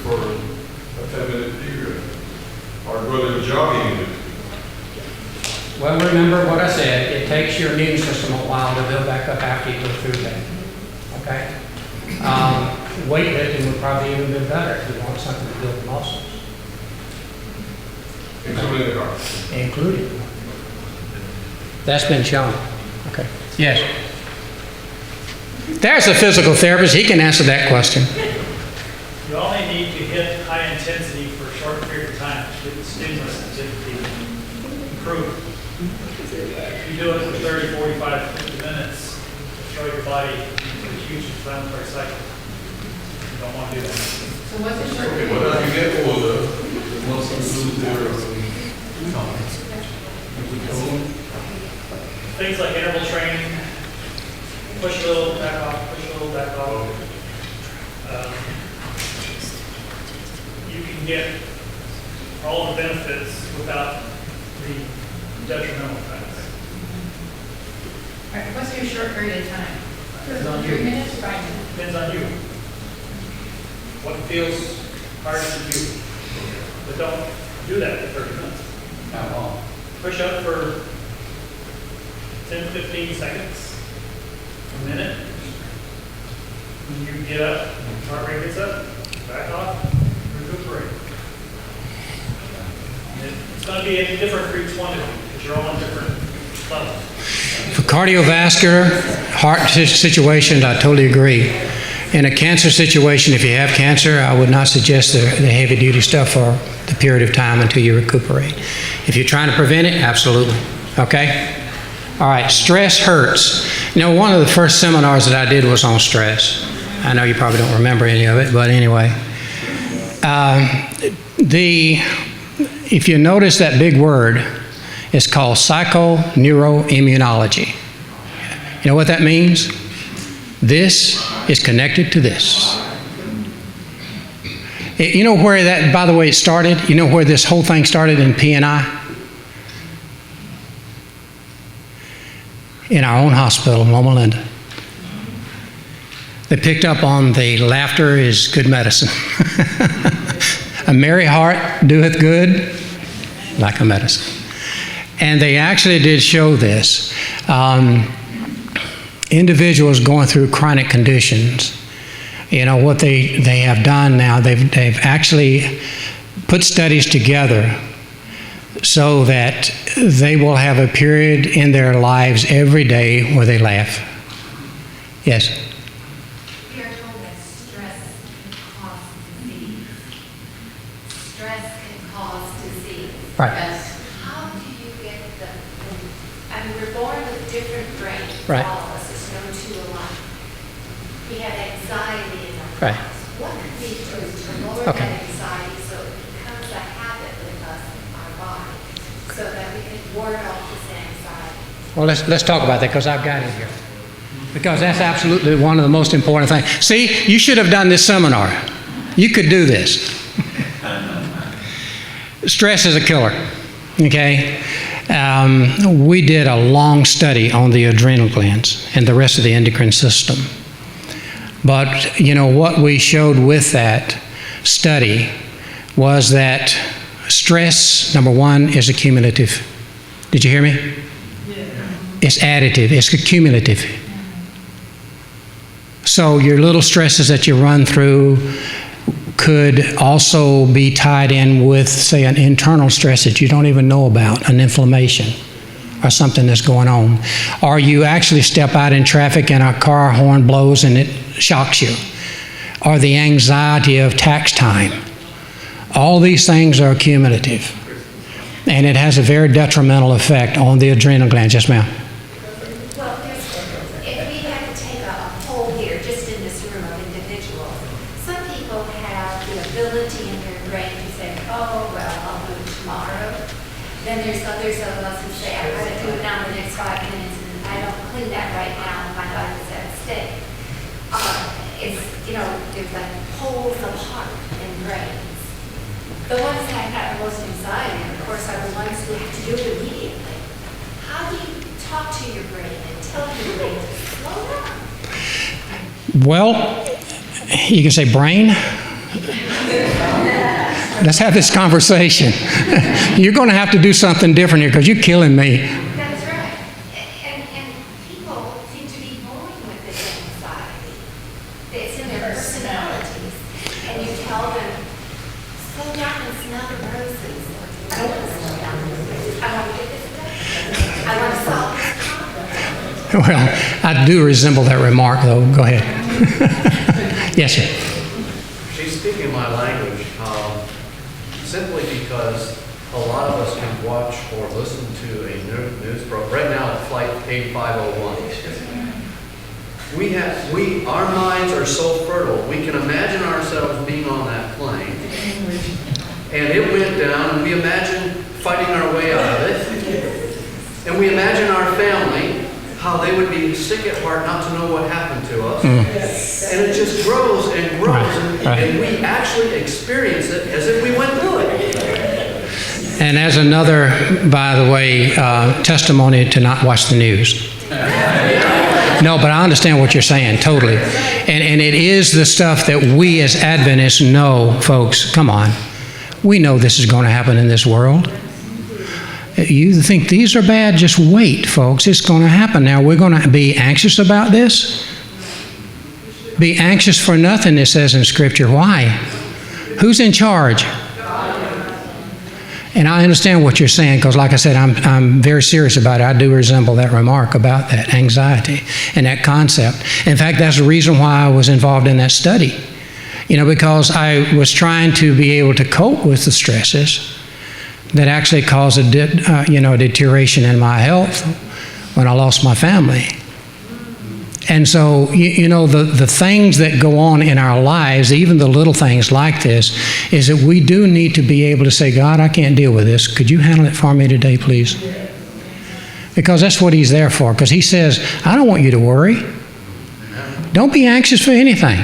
for a 10-minute period, or go to jogging. Well, remember what I said. It takes your immune system a while to build back up after you go through that. Okay? Weightlifting would probably even be better if you want something to build muscles. Including the heart. Including. That's been shown. Okay. Yes. There's a physical therapist. He can answer that question. You only need to hit high intensity for a short period of time to get the stimulus to typically improve. If you do it for 30, 45, 50 minutes, throw your body into a huge inflammatory cycle. You don't want to do that. So what's the short Okay, period? but as you get older, the muscles lose their Things like interval training, push a little, back off, push a little, back off. You can get all the benefits without the detrimental effects. All right, what's your short period of time? Depends on 3 you. minutes, 5 minutes? Depends on you. What feels hardest to you. But don't do that for 30 minutes. How long? Push up for 10, 15 seconds, a minute. When you get up, heart rate gets up, back off, recuperate. And it's going to be different for each one of you because you're all on different levels. For cardiovascular, heart situations, I totally agree. In a cancer situation, if you have cancer, I would not suggest the heavy-duty stuff for the period of time until you recuperate. If you're trying to prevent it, absolutely. Okay? All right, stress hurts. You know, one of the first seminars that I did was on stress. I know you probably don't remember any of it, but anyway. If you notice that big word, it's called psychoneuroimmunology. You know what that means? This is connected to this. You know where that, by the way, it started? You know where this whole thing started in P&I? In our own hospital, Loma Linda. They picked up on the laughter is good medicine. A merry heart doeth good like a medicine. And they actually did show this. individuals going through chronic conditions, what they have done now, they've actually put studies together so that they will have a period in their lives every day where they laugh. Yes? We are told that stress can cause disease. Stress can cause disease. Right. Yes. How do you get we're born with different brains. Right. All of us is no two alike. We have anxiety in our Right. lives. What can we do to lower Okay. that anxiety so it becomes a habit with us in our body so that we can ward off this anxiety? Well, let's talk about that because I've got it here. Because that's absolutely one of the most important things. See, you should have done this seminar. You could do this. Stress is a killer, okay? We did a long study on the adrenal glands and the rest of the endocrine system. But, what we showed with that study was that stress, number one, is accumulative. Did you hear me? It's additive, it's accumulative. So your little stresses that you run through could also be tied in with, say, an internal stress that you don't even know about, an inflammation or something that's going on. Or you actually step out in traffic and a car horn blows and it shocks you. Or the anxiety of tax time. All these things are cumulative. And it has a very detrimental effect on the adrenal glands. Yes, ma'am. Well, if we had to take a poll here, just in this room of individuals, some people have the ability in their brain to say, oh, well, I'll do it tomorrow. Then there's others of us who say, I'm going to do it now in the next 5 minutes, and if I don't clean that right now, my life is at stake. There's like poles of heart and brains. The ones that have the most anxiety, of course, are the ones who have to do it immediately. How do you talk to your brain and tell your brain to slow down? Well, you can say, brain, let's have this conversation. You're going to have to do something different here because you're killing me. That's right. And people seem to be born with this anxiety. It's in their personalities. And you tell them, slow down and smell the roses. I don't want to slow down. I want to get this done. I want to solve this problem. Well, I do resemble that remark, though. Go ahead. Yes, sir. She's speaking my language simply because a lot of us can watch or listen to a news program. Right now at Flight A501. Our minds are so fertile, we can imagine ourselves being on that plane. And it went down, and we imagine fighting our way out of it. And we imagine our family, how they would be sick at heart not to know what happened to us. And it just grows and grows, and we actually experience it as if we went through it. And as another, by the way, testimony to not watch the news. No, but I understand what you're saying, totally. And it is the stuff that we as Adventists know, folks, come on. We know this is going to happen in this world. You think these are bad? Just wait, folks. It's going to happen. Now, we're going to be anxious about this? Be anxious for nothing, it says in Scripture. Why? Who's in charge? And I understand what you're saying because, like I said, I'm very serious about it. I do resemble that remark about that anxiety and that concept. In fact, that's the reason why I was involved in that study. Because I was trying to be able to cope with the stresses that actually caused a deterioration in my health when I lost my family. And so, the things that go on in our lives, even the little things like this, is that we do need to be able to say, God, I can't deal with this. Could you handle it for me today, please? Because that's what He's there for. Because He says, I don't want you to worry. Don't be anxious for anything.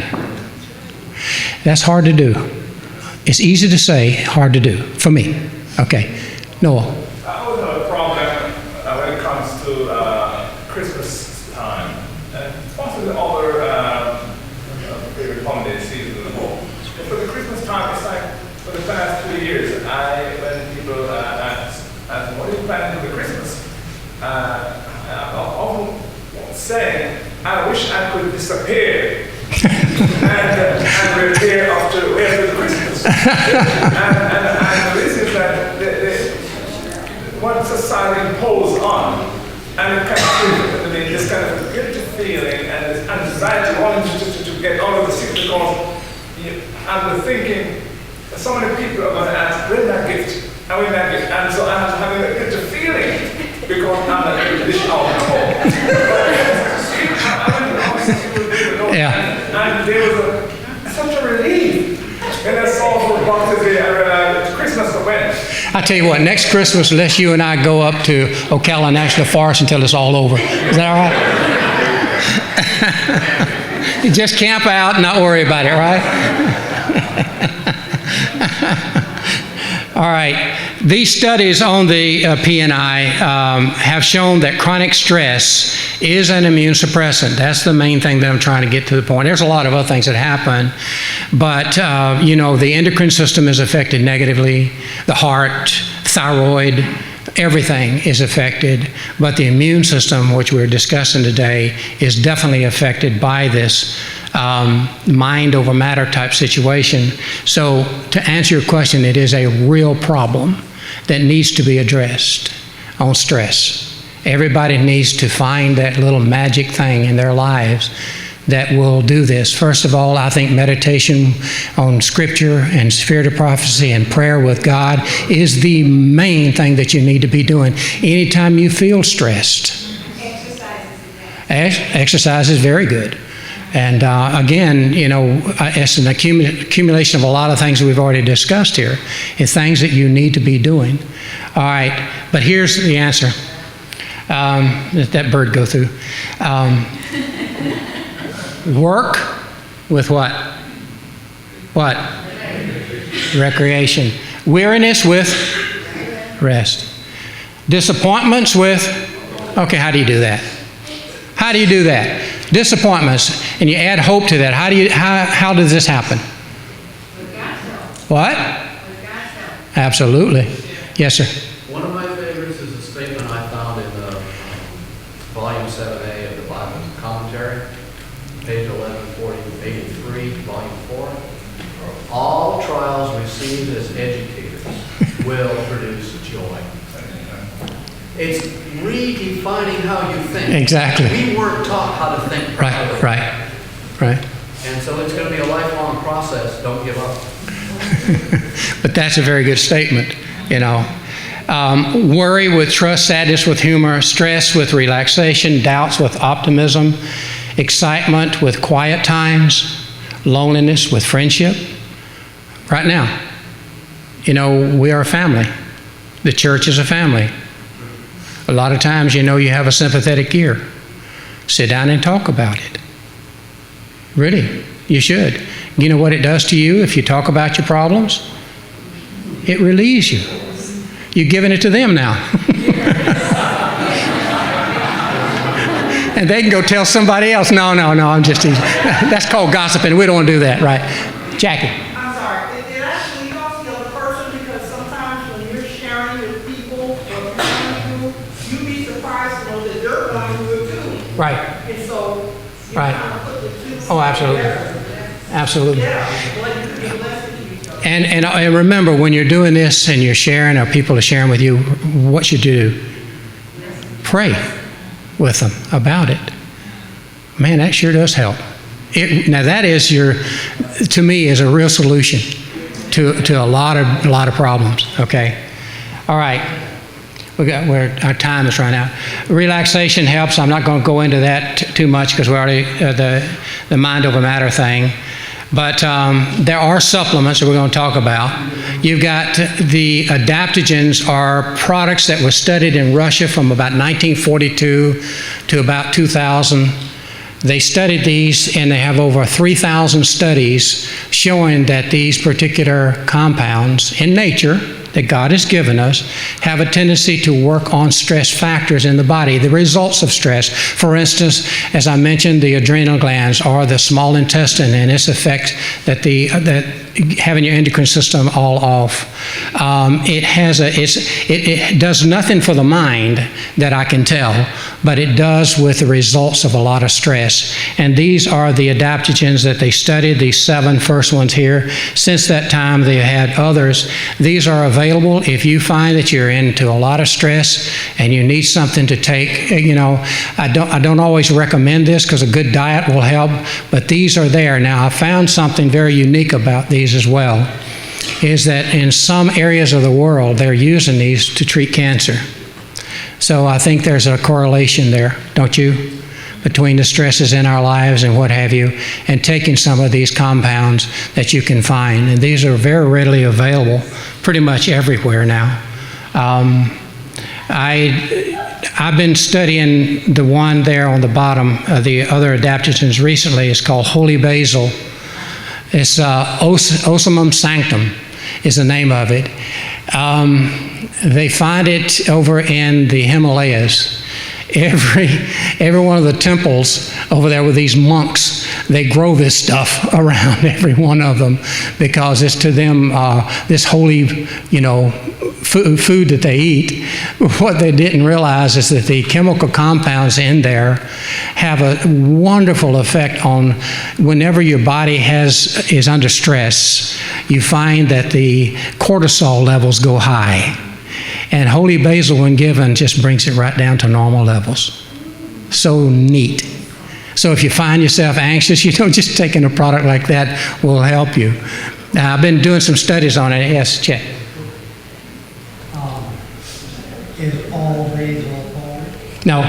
That's hard to do. It's easy to say, hard to do, for me. Okay. Noah. I was a problem when it comes to Christmas time and possibly other favorite holiday season in the whole. But for the Christmas time, it's like for the past 2 years, when people ask, what are you planning for the Christmas? I'm often saying, I wish I could disappear and reappear after Christmas. and the reason is that what society imposed on, and it kind of gives this kind of guilty feeling and this anxiety wanting to get out of the city because I'm thinking so many people are going to ask, where's that gift? And where's that gift? And so I'm having a guilty feeling because I'm not able to dish out at home. And there was such a relief when I saw for about the Christmas event. I tell you what, next Christmas, let's you and I go up to Ocala National Forest until it's all over. Is that all right? You just camp out and not worry about it, right? All right. These studies on the PNI have shown that chronic stress is an immune suppressant. That's the main thing that I'm trying to get to the point. There's a lot of other things that happen, but the endocrine system is affected negatively, the heart, thyroid, everything is affected, but the immune system, which we're discussing today, is definitely affected by this mind over matter type situation. So to answer your question, it is a real problem that needs to be addressed on stress. Everybody needs to find that little magic thing in their lives that will do this. First of all, I think meditation on Scripture and spirit of prophecy and prayer with God is the main thing that you need to be doing anytime you feel stressed. Exercise is very good. And again, it's an accumulation of a lot of things that we've already discussed here. It's things that you need to be doing. All right, but here's the answer. Let that bird go through. Work with what? What? Recreation. Weariness with rest. Disappointments with, okay, how do you do that? How do you do that? Disappointments, and you add hope to that. How does this happen? What? Absolutely. Yes, sir. One of my favorites is a statement I found in volume 7A of the Bible commentary, page 1183, volume 4. All trials received as educators will produce joy. It's redefining how you think. Exactly. We weren't taught how to think properly. Right. And so it's going to be a lifelong process. Don't give up. But that's a very good statement, Worry with trust, sadness with humor, stress with relaxation, doubts with optimism, excitement with quiet times, loneliness with friendship. Right now, we are a family. The church is a family. A lot of times, you have a sympathetic ear. Sit down and talk about it. Really, you should. You know what it does to you if you talk about your problems? It relieves you. You're giving it to them now. And they can go tell somebody else, no, I'm just teasing. That's called gossiping. We don't want to do that, right? Jackie. I'm sorry, it actually helps the other person because sometimes when you're sharing with people what you're going through, you'd be surprised to know that they're going through it too. Right. And so you Right. kind of put the two Oh, absolutely. together. Absolutely. Yeah, well, you could be a blessing to each other. And remember, when you're doing this and you're sharing, or people are sharing with you, what you do, pray with them about it. Man, that sure does help. Now that is to me, is a real solution to a lot of problems. Okay, all right. Our time is running out. Relaxation helps. I'm not going to go into that too much because we already the mind over matter thing. But there are supplements that we're going to talk about. You've got the adaptogens are products that were studied in Russia from about 1942 to about 2000. They studied these, and they have over 3,000 studies showing that these particular compounds in nature that God has given us have a tendency to work on stress factors in the body, the results of stress. For instance, as I mentioned, the adrenal glands or the small intestine and its effect that having your endocrine system all off. It does nothing for the mind that I can tell, but it does with the results of a lot of stress. And these are the adaptogens that they studied, these 7 first ones here. Since that time, they had others. These are available if you find that you're into a lot of stress and you need something to take. You know, I don't always recommend this because a good diet will help, but these are there. Now, I found something very unique about these as well, is that in some areas of the world, they're using these to treat cancer. So I think there's a correlation there, don't you? Between the stresses in our lives and what have you, and taking some of these compounds that you can find. And these are very readily available pretty much everywhere now. I've been studying the one there on the bottom, the other adaptogens recently. It's called Holy Basil. It's Ocimum sanctum is the name of it. They find it over in the Himalayas. Every one of the temples over there with these monks, they grow this stuff around every one of them because it's to them this holy, food that they eat. What they didn't realize is that the chemical compounds in there have a wonderful effect on whenever your body is under stress. You find that the cortisol levels go high. And holy basil, when given, just brings it right down to normal levels. So neat. So if you find yourself anxious, just taking a product like that will help you. I've been doing some studies on it. Yes, Chet. Is all basil form? No.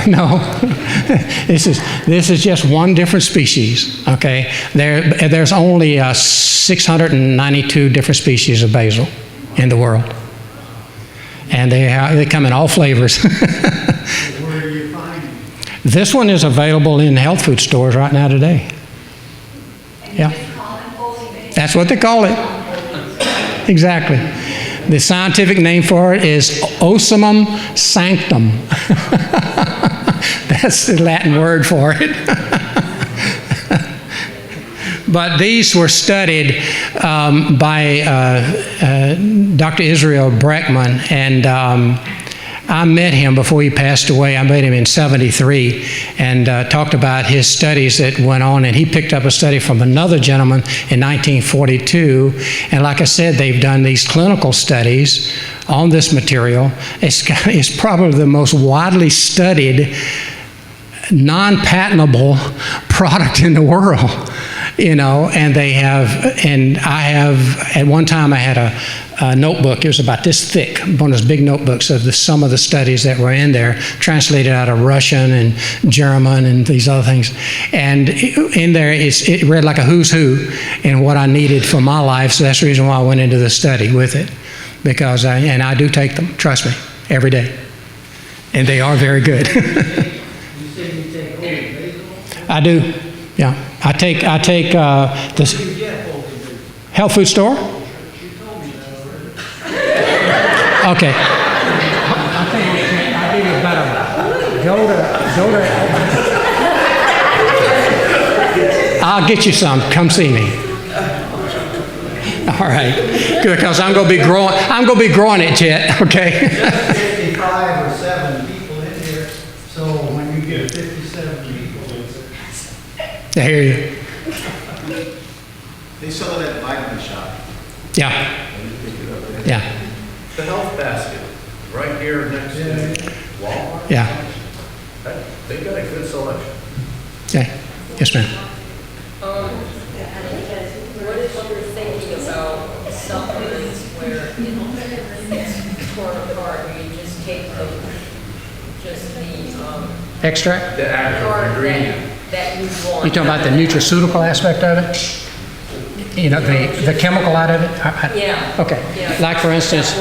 No. This is just one different species. Okay. There's only 692 different species of basil in the world. And they come in all flavors. Where are you finding them? This one is available in health food stores right now today. Yeah. That's what they call it. Exactly. The scientific name for it is Ocimum sanctum. That's the Latin word for it. But these were studied by Dr. Israel Breckman, and I met him before he passed away. I met him in '73 and talked about his studies that went on, and he picked up a study from another gentleman in 1942. And like I said, they've done these clinical studies on this material. It's probably the most widely studied non-patentable product in the world. And they have, and I have, at one time I had a notebook, it was about this thick, one of those big notebooks of some of the studies that were in there, translated out of Russian and German and these other things. And in there, it read like a who's who in what I needed for my life, so that's the reason why I went into the study with it. Because I do take them, trust me, every day. And they are very good. You say you take holy basil? I do, yeah. I take the health food store. You told me that already. Okay. I think I'll give you a better one. I'll get you some. Come see me. All right. Good, because I'm going to be growing it, Chet. Okay. 55 or 7 people in here, so when you get 57 people, I hear you. They sell it at vitamin shop. Yeah. Yeah. The health basket, right here next to Walmart. Yeah. They've got a good selection. Okay. Yes, ma'am. What is your thinking about supplements where it's torn apart, where you just take the Extract? The active ingredient. that you want? You talking about the nutraceutical aspect of it? The chemical out of it? Yeah. Okay. Yeah. Like for instance, That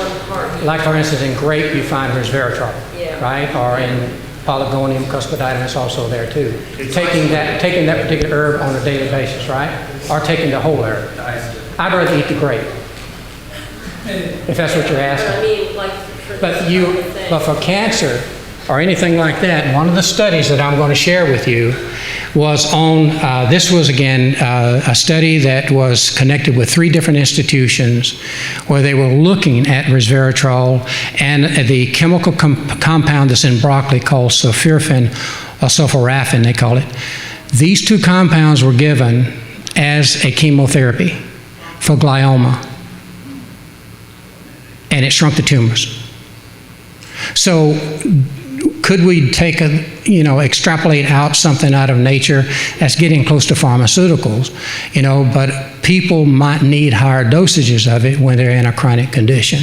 one part. in grape you find resveratrol, Yeah. right? Or in Polygonium cuspidum, it's also there too. Taking that particular herb on a daily basis, right? Or taking the whole herb. I'd rather eat the grape, if that's what you're asking. I mean, like for But this kind of thing. for cancer, or anything like that. One of the studies that I'm going to share with you was on, this was again a study that was connected with 3 different institutions where they were looking at resveratrol and the chemical compound that's in broccoli called sulforaphane, or sulforaphane they call it. These 2 compounds were given as a chemotherapy for glioma, and it shrunk the tumors. So could we take extrapolate out something out of nature that's getting close to pharmaceuticals, but people might need higher dosages of it when they're in a chronic condition.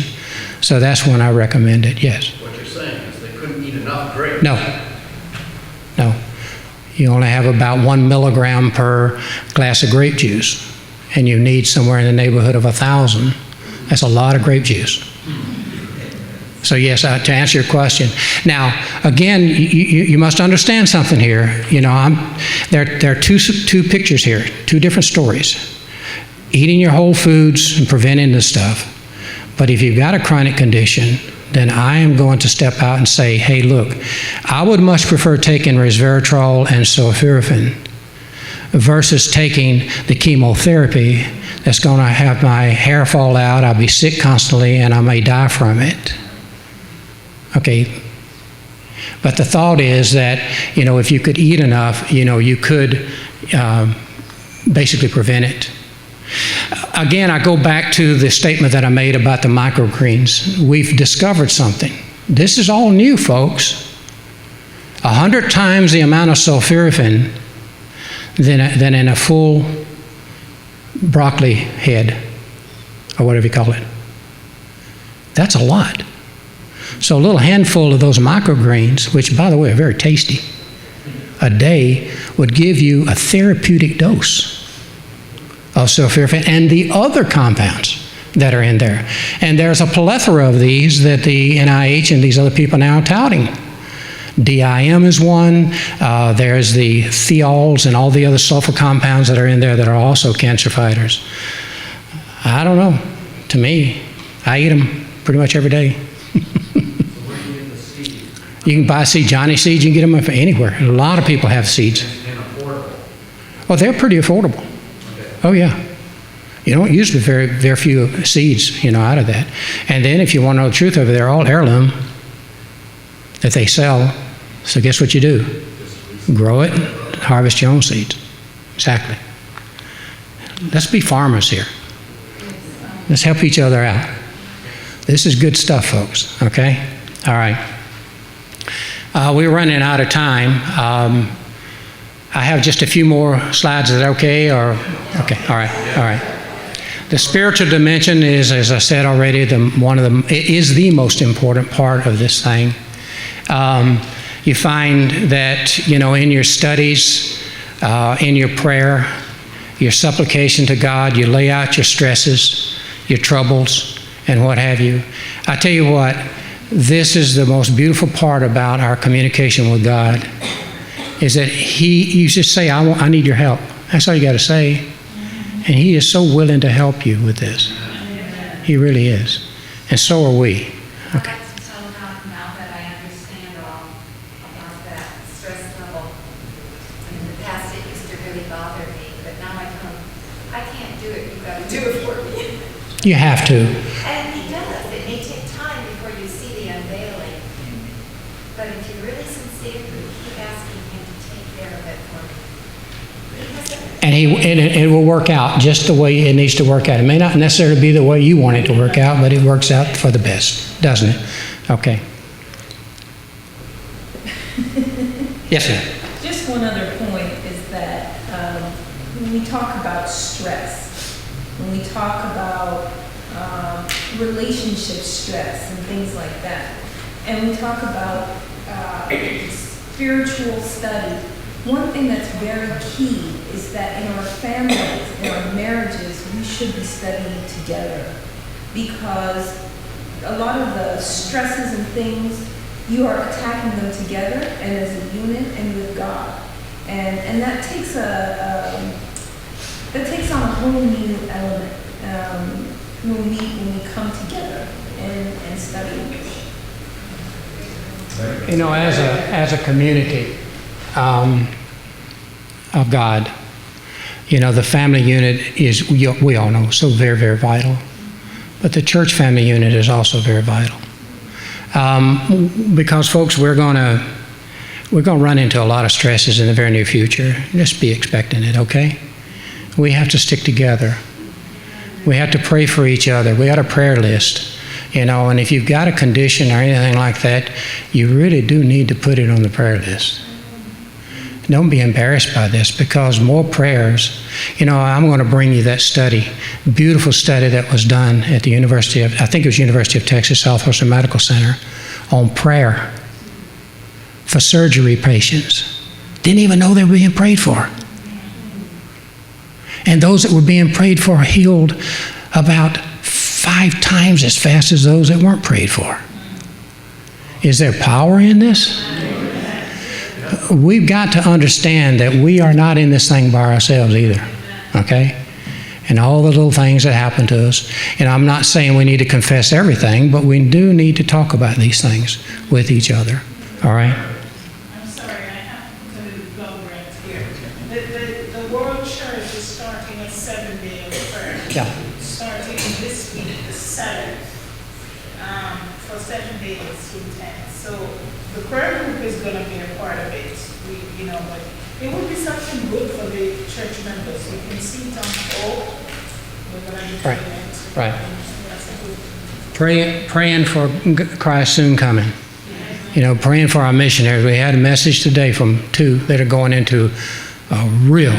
So that's when I recommend it, yes. What you're saying is they couldn't eat enough grapes. No. You only have about 1 milligram per glass of grape juice, and you need somewhere in the neighborhood of 1,000. That's a lot of grape juice. So yes, to answer your question. Now, again, you must understand something here. There are two pictures here, 2 different stories. Eating your whole foods and preventing this stuff. But if you've got a chronic condition, then I am going to step out and say, hey, look, I would much prefer taking resveratrol and sulforaphane versus taking the chemotherapy that's going to have my hair fall out, I'll be sick constantly, and I may die from it. Okay, but the thought is that, if you could eat enough, you could basically prevent it. Again, I go back to the statement that I made about the microgreens. We've discovered something. This is all new, folks. 100 times the amount of sulforaphane than in a full broccoli head, or whatever you call it. That's a lot. So a little handful of those microgreens, which by the way are very tasty, a day would give you a therapeutic dose of sulforaphane and the other compounds that are in there. And there's a plethora of these that the NIH and these other people now are touting. DIM is one. There's the thiols and all the other sulfur compounds that are in there that are also cancer fighters. I don't know. To me, I eat them pretty much every day. You can buy Johnny seeds, you can get them from anywhere. A lot of people have seeds. And affordable. Well, they're pretty affordable. Okay. Oh, yeah. You don't usually very few seeds, out of that. And then if you want to know the truth of it, they're all heirloom that they sell. So guess what you do? Grow it, harvest your own seeds. Exactly. Let's be farmers here. Let's help each other out. This is good stuff, folks, okay? All right. We're running out of time. I have just a few more slides. Is that okay? Okay. All right. The spiritual dimension is, as I said already, it is the most important part of this thing. You find that, in your studies, in your prayer, your supplication to God, you lay out your stresses, your troubles, and what have you. I tell you what, this is the most beautiful part about our communication with God, is that you just say, I need your help. That's all you got to say. And He is so willing to help you with this. He really is. And so are we. Okay. So now that I understand all about that stress level, in the past it used to really bother me, but now I can't do it. You've got to do it for me. You have to. And He does. It may take time before you see the unveiling. But if you're really sincere, you keep asking Him to take care of it for me. And it will work out just the way it needs to work out. It may not necessarily be the way you want it to work out, but it works out for the best, doesn't it? Okay. Yes, ma'am. Just one other point is that when we talk about stress, when we talk about relationship stress and things like that, and we talk about spiritual study, one thing that's very key is that in our families, in our marriages, we should be studying together, because a lot of the stresses and things, you are attacking them together and as a unit and with God. And that takes on a whole new element when we come together and study. Thank You know, as a community of God, you know, the family unit is, we all know, so very, very vital. But the church family unit is also very vital. Because, folks, we're going to run into a lot of stresses in the very near future. Just be expecting it, okay? We have to stick together. We have to pray for each other. We got a prayer list, you know, and if you've got a condition or anything like that, you really do need to put it on the prayer list. Don't be embarrassed by this, because more prayers, you know, I'm going to bring you that study, beautiful study that was done at the University of, I think it was University of Texas Southwestern Medical Center, on prayer for surgery patients. Didn't even know they were being prayed for. And those that were being prayed for healed about 5 times as fast as those that weren't prayed for. Is there power in this? We've got to understand that we are not in this thing by ourselves either, okay? And all the little things that happen to us. And I'm not saying we need to confess everything, but we do need to talk about these things with each other, all right? I'm sorry, I have to go right here. The World Church is starting a 7-day of prayer. Yeah. Starting this week, the 7th, for 7 days through 10. So the prayer group is going to be a part of it. You know, but it would be something good for the church members. We can see it on hold. We're going to be praying it. Right. That's a good. Praying for Christ soon coming. You know, praying for our missionaries. We had a message today from 2 that are going into a real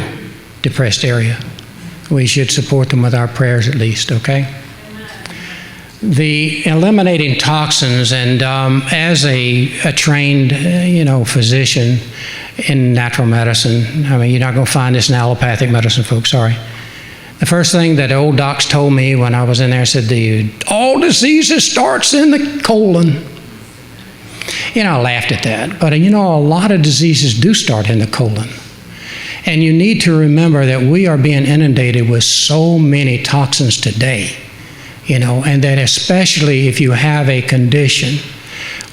depressed area. We should support them with our prayers at least, okay? The eliminating toxins, and as a trained, physician in natural medicine, I mean, you're not going to find this in allopathic medicine, folks, sorry. The first thing that old docs told me when I was in there said, all diseases starts in the colon. You know, I laughed at that, but a lot of diseases do start in the colon. And you need to remember that we are being inundated with so many toxins today, and that especially if you have a condition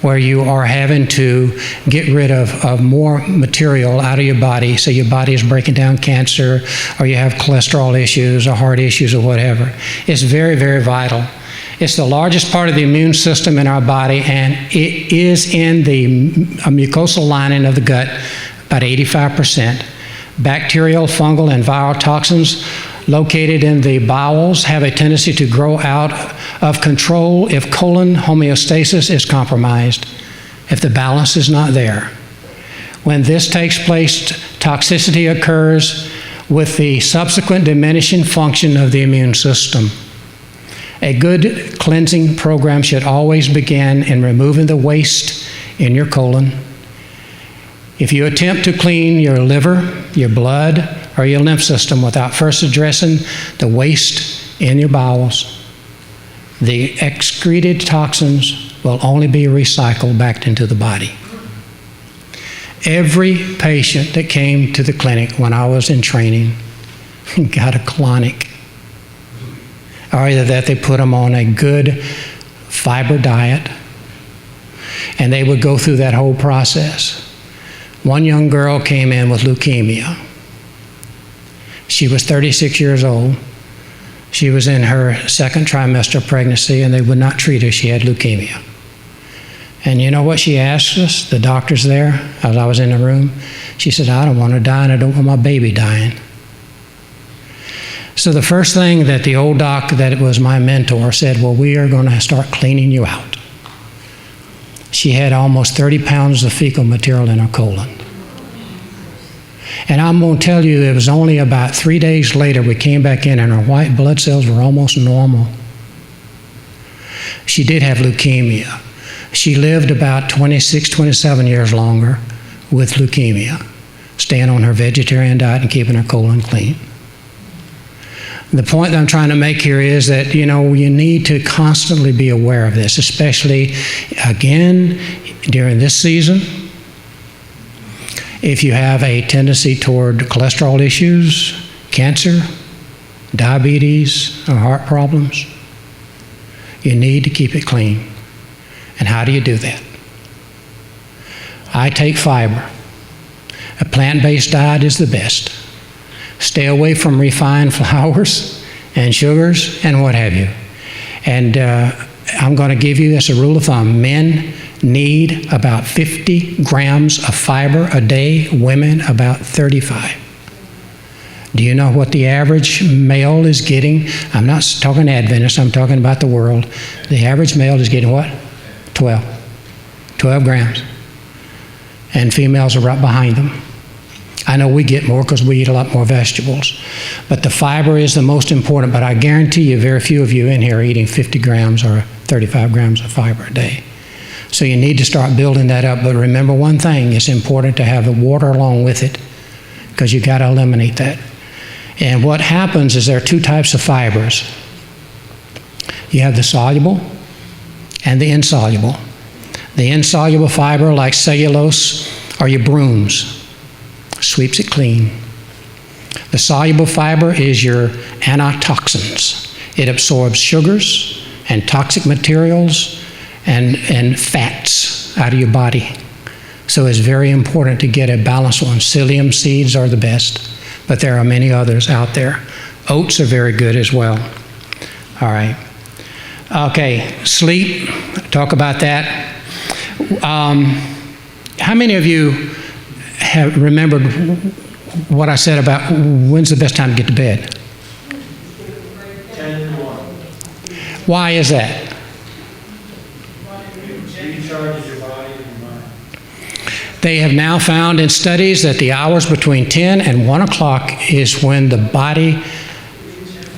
where you are having to get rid of more material out of your body, so your body is breaking down cancer, or you have cholesterol issues or heart issues or whatever. It's very, very vital. It's the largest part of the immune system in our body, and it is in the mucosal lining of the gut, about 85%. Bacterial, fungal, and viral toxins located in the bowels have a tendency to grow out of control if colon homeostasis is compromised, if the balance is not there. When this takes place, toxicity occurs with the subsequent diminishing function of the immune system. A good cleansing program should always begin in removing the waste in your colon. If you attempt to clean your liver, your blood, or your lymph system without first addressing the waste in your bowels, the excreted toxins will only be recycled back into the body. Every patient that came to the clinic when I was in training got a colonic, or either that they put them on a good fiber diet, and they would go through that whole process. One young girl came in with leukemia. She was 36 years old. She was in her second trimester of pregnancy, and they would not treat her. She had leukemia. And you know what she asked us, the doctors there, as I was in the room? She said, I don't want to die, and I don't want my baby dying. So the first thing that the old doc that was my mentor said, well, we are going to start cleaning you out. She had almost 30 pounds of fecal material in her colon. And I'm going to tell you, it was only about 3 days later we came back in and her white blood cells were almost normal. She did have leukemia. She lived about 26, 27 years longer with leukemia, staying on her vegetarian diet and keeping her colon clean. The point that I'm trying to make here is that, you need to constantly be aware of this, especially, again, during this season. If you have a tendency toward cholesterol issues, cancer, diabetes, or heart problems, you need to keep it clean. And how do you do that? I take fiber. A plant-based diet is the best. Stay away from refined flours and sugars and what have you. And I'm going to give you as a rule of thumb, men need about 50 grams of fiber a day, women about 35. Do you know what the average male is getting? I'm not talking Adventist, I'm talking about the world. The average male is getting what? 12 grams. And females are right behind them. I know we get more because we eat a lot more vegetables. But the fiber is the most important, but I guarantee you very few of you in here are eating 50 grams or 35 grams of fiber a day. So you need to start building that up. But remember one thing, it's important to have the water along with it because you got to eliminate that. And what happens is there are two types of fibers. You have the soluble and the insoluble. The insoluble fiber, like cellulose, are your brooms. Sweeps it clean. The soluble fiber is your antioxidants. It absorbs sugars and toxic materials and fats out of your body. So it's very important to get a balanced one. Psyllium seeds are the best, but there are many others out there. Oats are very good as well. All right. Okay, sleep, talk about that. How many of you have remembered what I said about when's the best time to get to bed? 10 to 1. Why is that? Recharges your body and your mind. They have now found in studies that the hours between 10 and 1 o'clock is when the body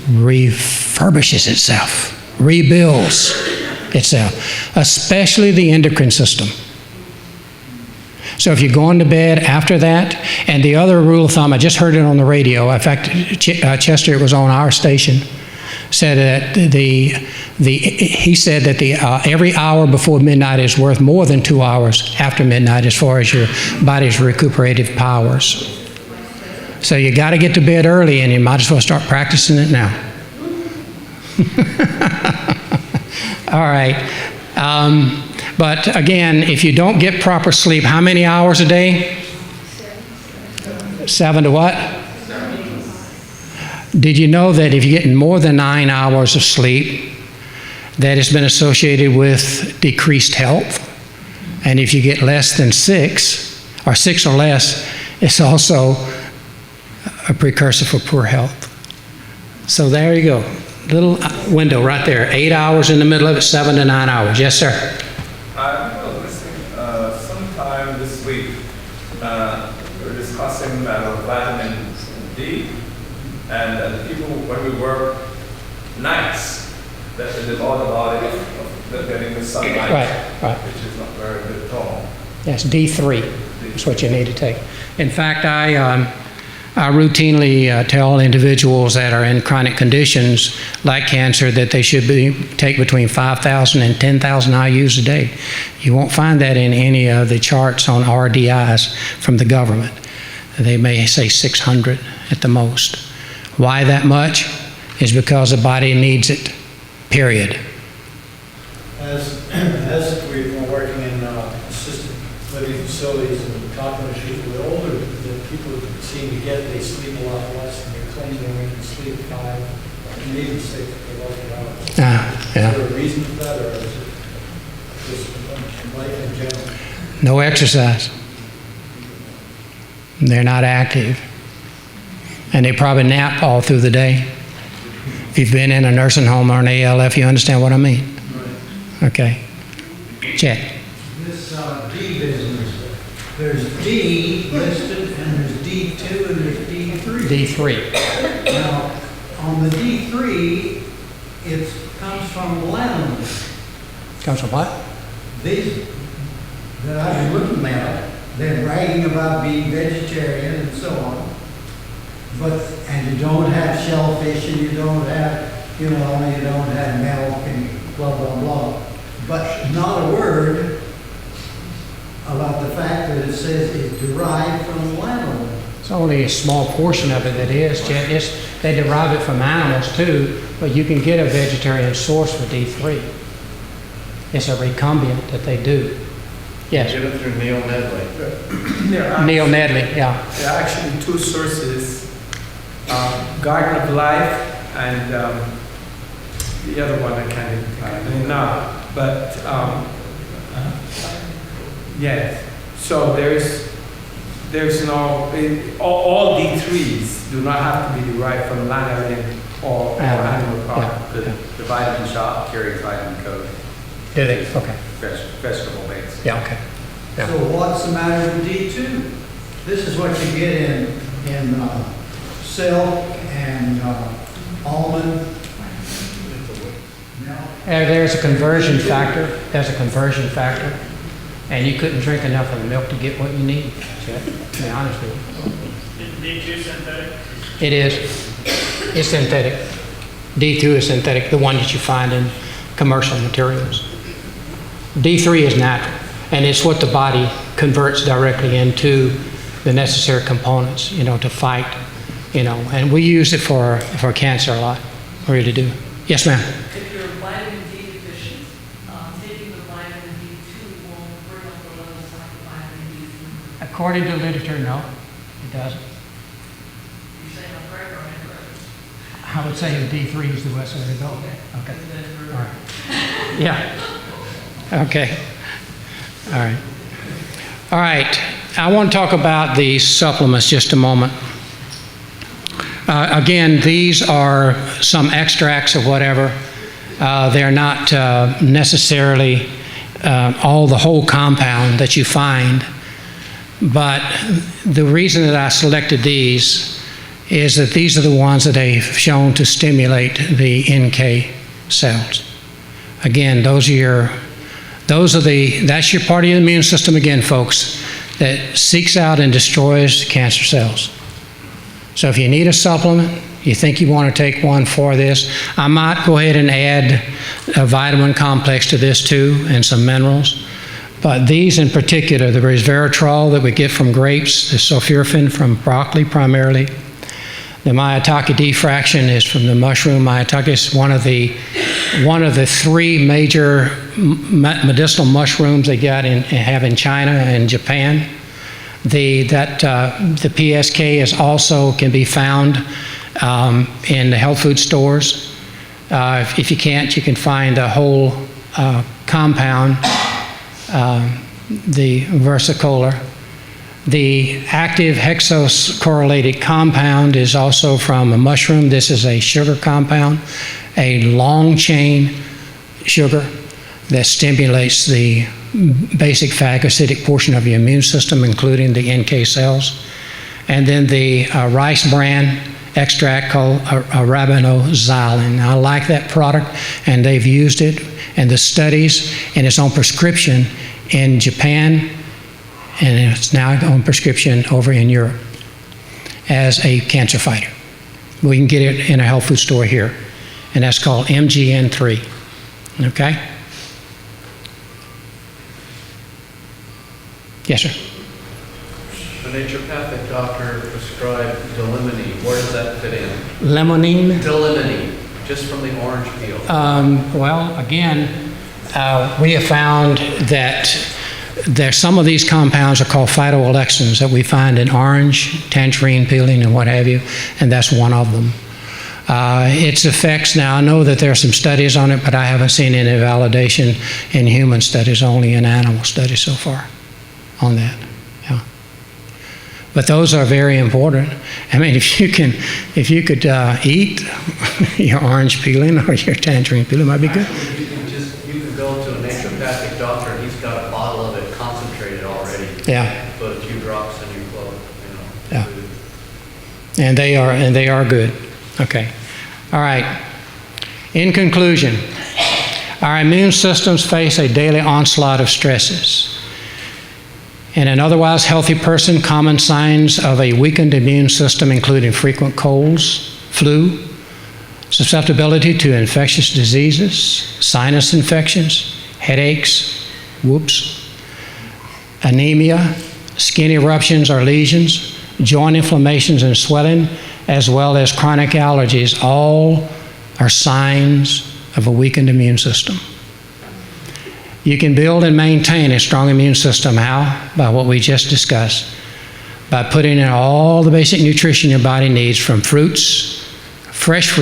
refurbishes itself, rebuilds itself, especially the endocrine system. So if you're going to bed after that, and the other rule of thumb, I just heard it on the radio. In fact, Chester, it was on our station, said that he said that every hour before midnight is worth more than 2 hours after midnight as far as your body's recuperative powers. So you got to get to bed early, and you might as well start practicing it now. All right. But again, if you don't get proper sleep, how many hours a day? 7 to what? Did you know that if you're getting more than 9 hours of sleep, that has been associated with decreased health? And if you get less than 6, or 6 or less, it's also a precursor for poor health. So there you go. Little window right there. 8 hours in the middle of it, 7 to 9 hours. Yes, sir. I was listening sometime this week, we were discussing vitamin D, and people, when we work nights, that they all about it, of getting the sunlight, Right. which is not very good at all. Yes, D3 is what you need to take. In fact, I routinely tell individuals that are in chronic conditions like cancer that they should take between 5,000 and 10,000 IUs a day. You won't find that in any of the charts on RDIs from the government. They may say 600 at the most. Why that much? Is because the body needs it, period. As we've been working in assisted living facilities and talking to people, the older the people seem to get, they sleep a lot less, and they're claiming they can sleep 5, maybe 6 or 8 hours. Yeah. Is there a reason for that, or is it just life in general? No exercise. They're not active. And they probably nap all through the day. If you've been in a nursing home or an ALF, you understand what I mean. Okay. Check. This D business, there's D listed, and there's D2, and there's D3. D3. Now, on the D3, it comes from lanolin. Comes from what? These that I've been looking at, they're bragging about being vegetarian and so on. And you don't have shellfish, and you don't have, you don't have milk, and blah, blah, blah. But not a word about the fact that it says it's derived from lanolin. It's only a small portion of it that is, Chet. They derive it from animals too, but you can get a vegetarian source for D3. It's a recumbent that they do. Yes. Get it through Neil Nedley. Neil Nedley, yeah. There are actually two sources, Garden of Life and the other one I can't even think of the name now. But yes, so there's no, all D3s do not have to be derived from lanolin or animal product. The vitamin shop carries vitamin code. Do they? Okay. Vegetable based. Yeah, okay. Yeah. So what's the matter with D2? This is what you get in silk and almond. There's a conversion factor. There's a conversion factor. And you couldn't drink enough of the milk to get what you need. To be honest with Is D2 synthetic? you. It is. It's synthetic. D2 is synthetic, the one that you find in commercial materials. D3 is natural, and it's what the body converts directly into the necessary components, to fight, and we use it for cancer a lot. We really do. Yes, ma'am. If you're vitamin D deficient, taking the vitamin D2 won't bring up the levels like the vitamin D3. According to literature, no, it doesn't. You're saying I'm correct or incorrect? I would say D3 is the best way to go. Okay. All right. Yeah. Okay. All right. All right. I want to talk about the supplements just a moment. Again, these are some extracts or whatever. They're not necessarily the whole compound that you find. But the reason that I selected these is that these are the ones that they've shown to stimulate the NK cells. Again, that's your part of your immune system again, folks, that seeks out and destroys cancer cells. So if you need a supplement, you think you want to take one for this, I might go ahead and add a vitamin complex to this too, and some minerals. But these in particular, the resveratrol that we get from grapes, the sulforaphane from broccoli primarily, the maitake D fraction is from the mushroom maitake. It's one of the three major medicinal mushrooms they have in China and Japan. The PSK is also can be found in the health food stores. If you can't, you can find the whole compound, the versicolor. The active hexocorrelated compound is also from a mushroom. This is a sugar compound, a long chain sugar that stimulates the basic phagocytic portion of your immune system, including the NK cells. And then the rice bran extract called arabinoxyline. I like that product, and they've used it in the studies, and it's on prescription in Japan, and it's now on prescription over in Europe as a cancer fighter. We can get it in a health food store here, and that's called MGN3. Okay? Yes, sir. The naturopathic doctor prescribed Dilimini. Where does that fit in? Limonene? Dilimini, just from the orange peel. Well, again, we have found that some of these compounds are called phytoalexins that we find in orange, tangerine peeling, and what have you, and that's one of them. Its effects, now I know that there are some studies on it, but I haven't seen any validation in human studies, only in animal studies so far on that. Yeah. But those are very important. I mean, if you could eat your orange peeling or your tangerine peeling, it might be good. You can go to a naturopathic doctor and he's got a bottle of it concentrated already. Yeah. Put a few drops in your clothes. Yeah. And they are good. Okay. All right. In conclusion, our immune systems face a daily onslaught of stresses. In an otherwise healthy person, common signs of a weakened immune system including frequent colds, flu, susceptibility to infectious diseases, sinus infections, headaches, anemia, skin eruptions or lesions, joint inflammations and swelling, as well as chronic allergies, all are signs of a weakened immune system. You can build and maintain a strong immune system. How? By what we just discussed. By putting in all the basic nutrition your body needs from fruits, fresh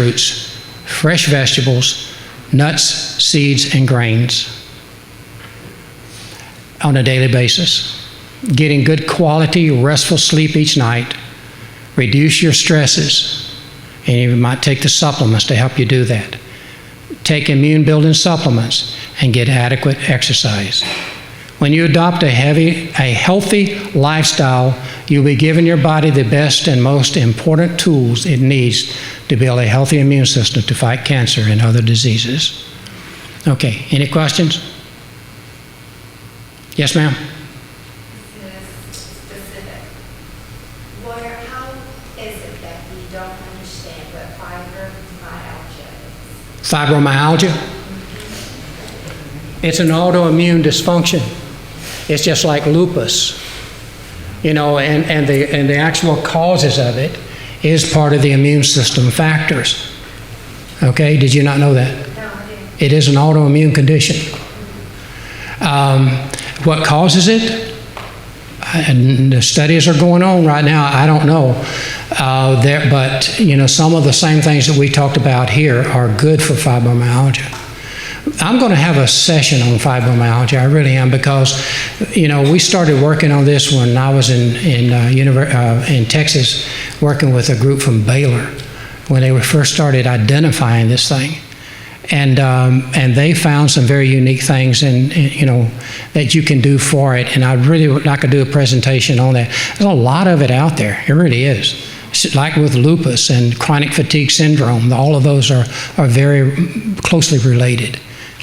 vegetables, nuts, seeds, and grains on a daily basis. Getting good quality, restful sleep each night. Reduce your stresses. And you might take the supplements to help you do that. Take immune-building supplements and get adequate exercise. When you adopt a healthy lifestyle, you'll be giving your body the best and most important tools it needs to build a healthy immune system to fight cancer and other diseases. Okay, any questions? Yes, ma'am? Specific. How is it that we don't understand what fibromyalgia is? Fibromyalgia? It's an autoimmune dysfunction. It's just like lupus, and the actual causes of it is part of the immune system factors. Okay, did you not know that? No, I didn't. It is an autoimmune condition. What causes it? And the studies are going on right now. I don't know. But some of the same things that we talked about here are good for fibromyalgia. I'm going to have a session on fibromyalgia. I really am, because we started working on this when I was in Texas, working with a group from Baylor when they first started identifying this thing. And they found some very unique things that you can do for it. And I'd really like to do a presentation on that. There's a lot of it out there. It really is. It's like with lupus and chronic fatigue syndrome, all of those are very closely related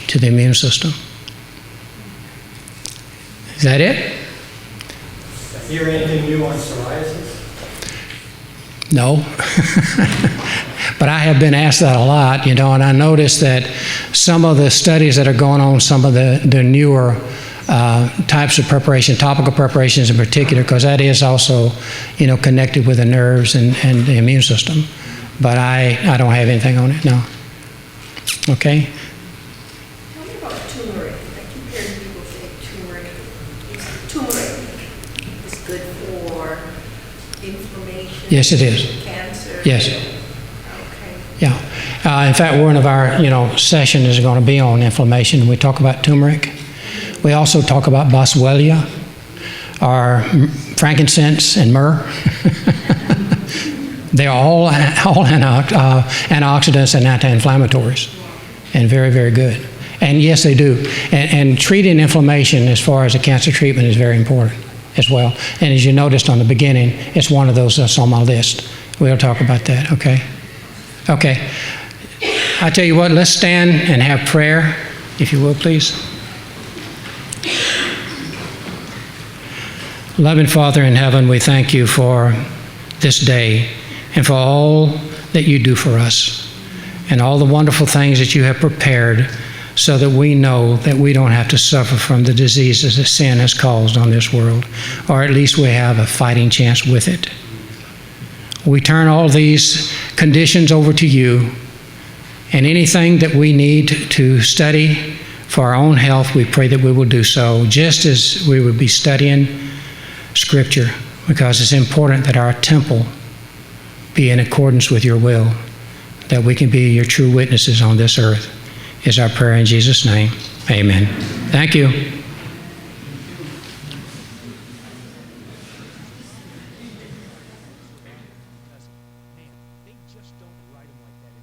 to the immune system. Is that it? Hear anything new on psoriasis? No. But I have been asked that a lot, and I noticed that some of the studies that are going on, some of the newer types of preparation, topical preparations in particular, because that is also, connected with the nerves and the immune system. But I don't have anything on it, no. Okay? Tell me about turmeric. I keep hearing people say turmeric is good for inflammation. Yes, it is. Cancer. Yes. Okay. Yeah. In fact, one of our, session is going to be on inflammation. We talk about turmeric. We also talk about boswellia, or frankincense and myrrh. They're all antioxidants and anti-inflammatories, and very, very good. And yes, they do. And treating inflammation as far as a cancer treatment is very important as well. And as you noticed on the beginning, it's one of those that's on my list. We'll talk about that, okay? Okay. I tell you what, let's stand and have prayer, if you will, please. Loving Father in heaven, we thank you for this day and for all that you do for us and all the wonderful things that you have prepared so that we know that we don't have to suffer from the diseases that sin has caused on this world, or at least we have a fighting chance with it. We turn all these conditions over to you, and anything that we need to study for our own health, we pray that we will do so, just as we would be studying Scripture, because it's important that our temple be in accordance with your will, that we can be your true witnesses on this earth, is our prayer in Jesus' name. Amen. Thank you.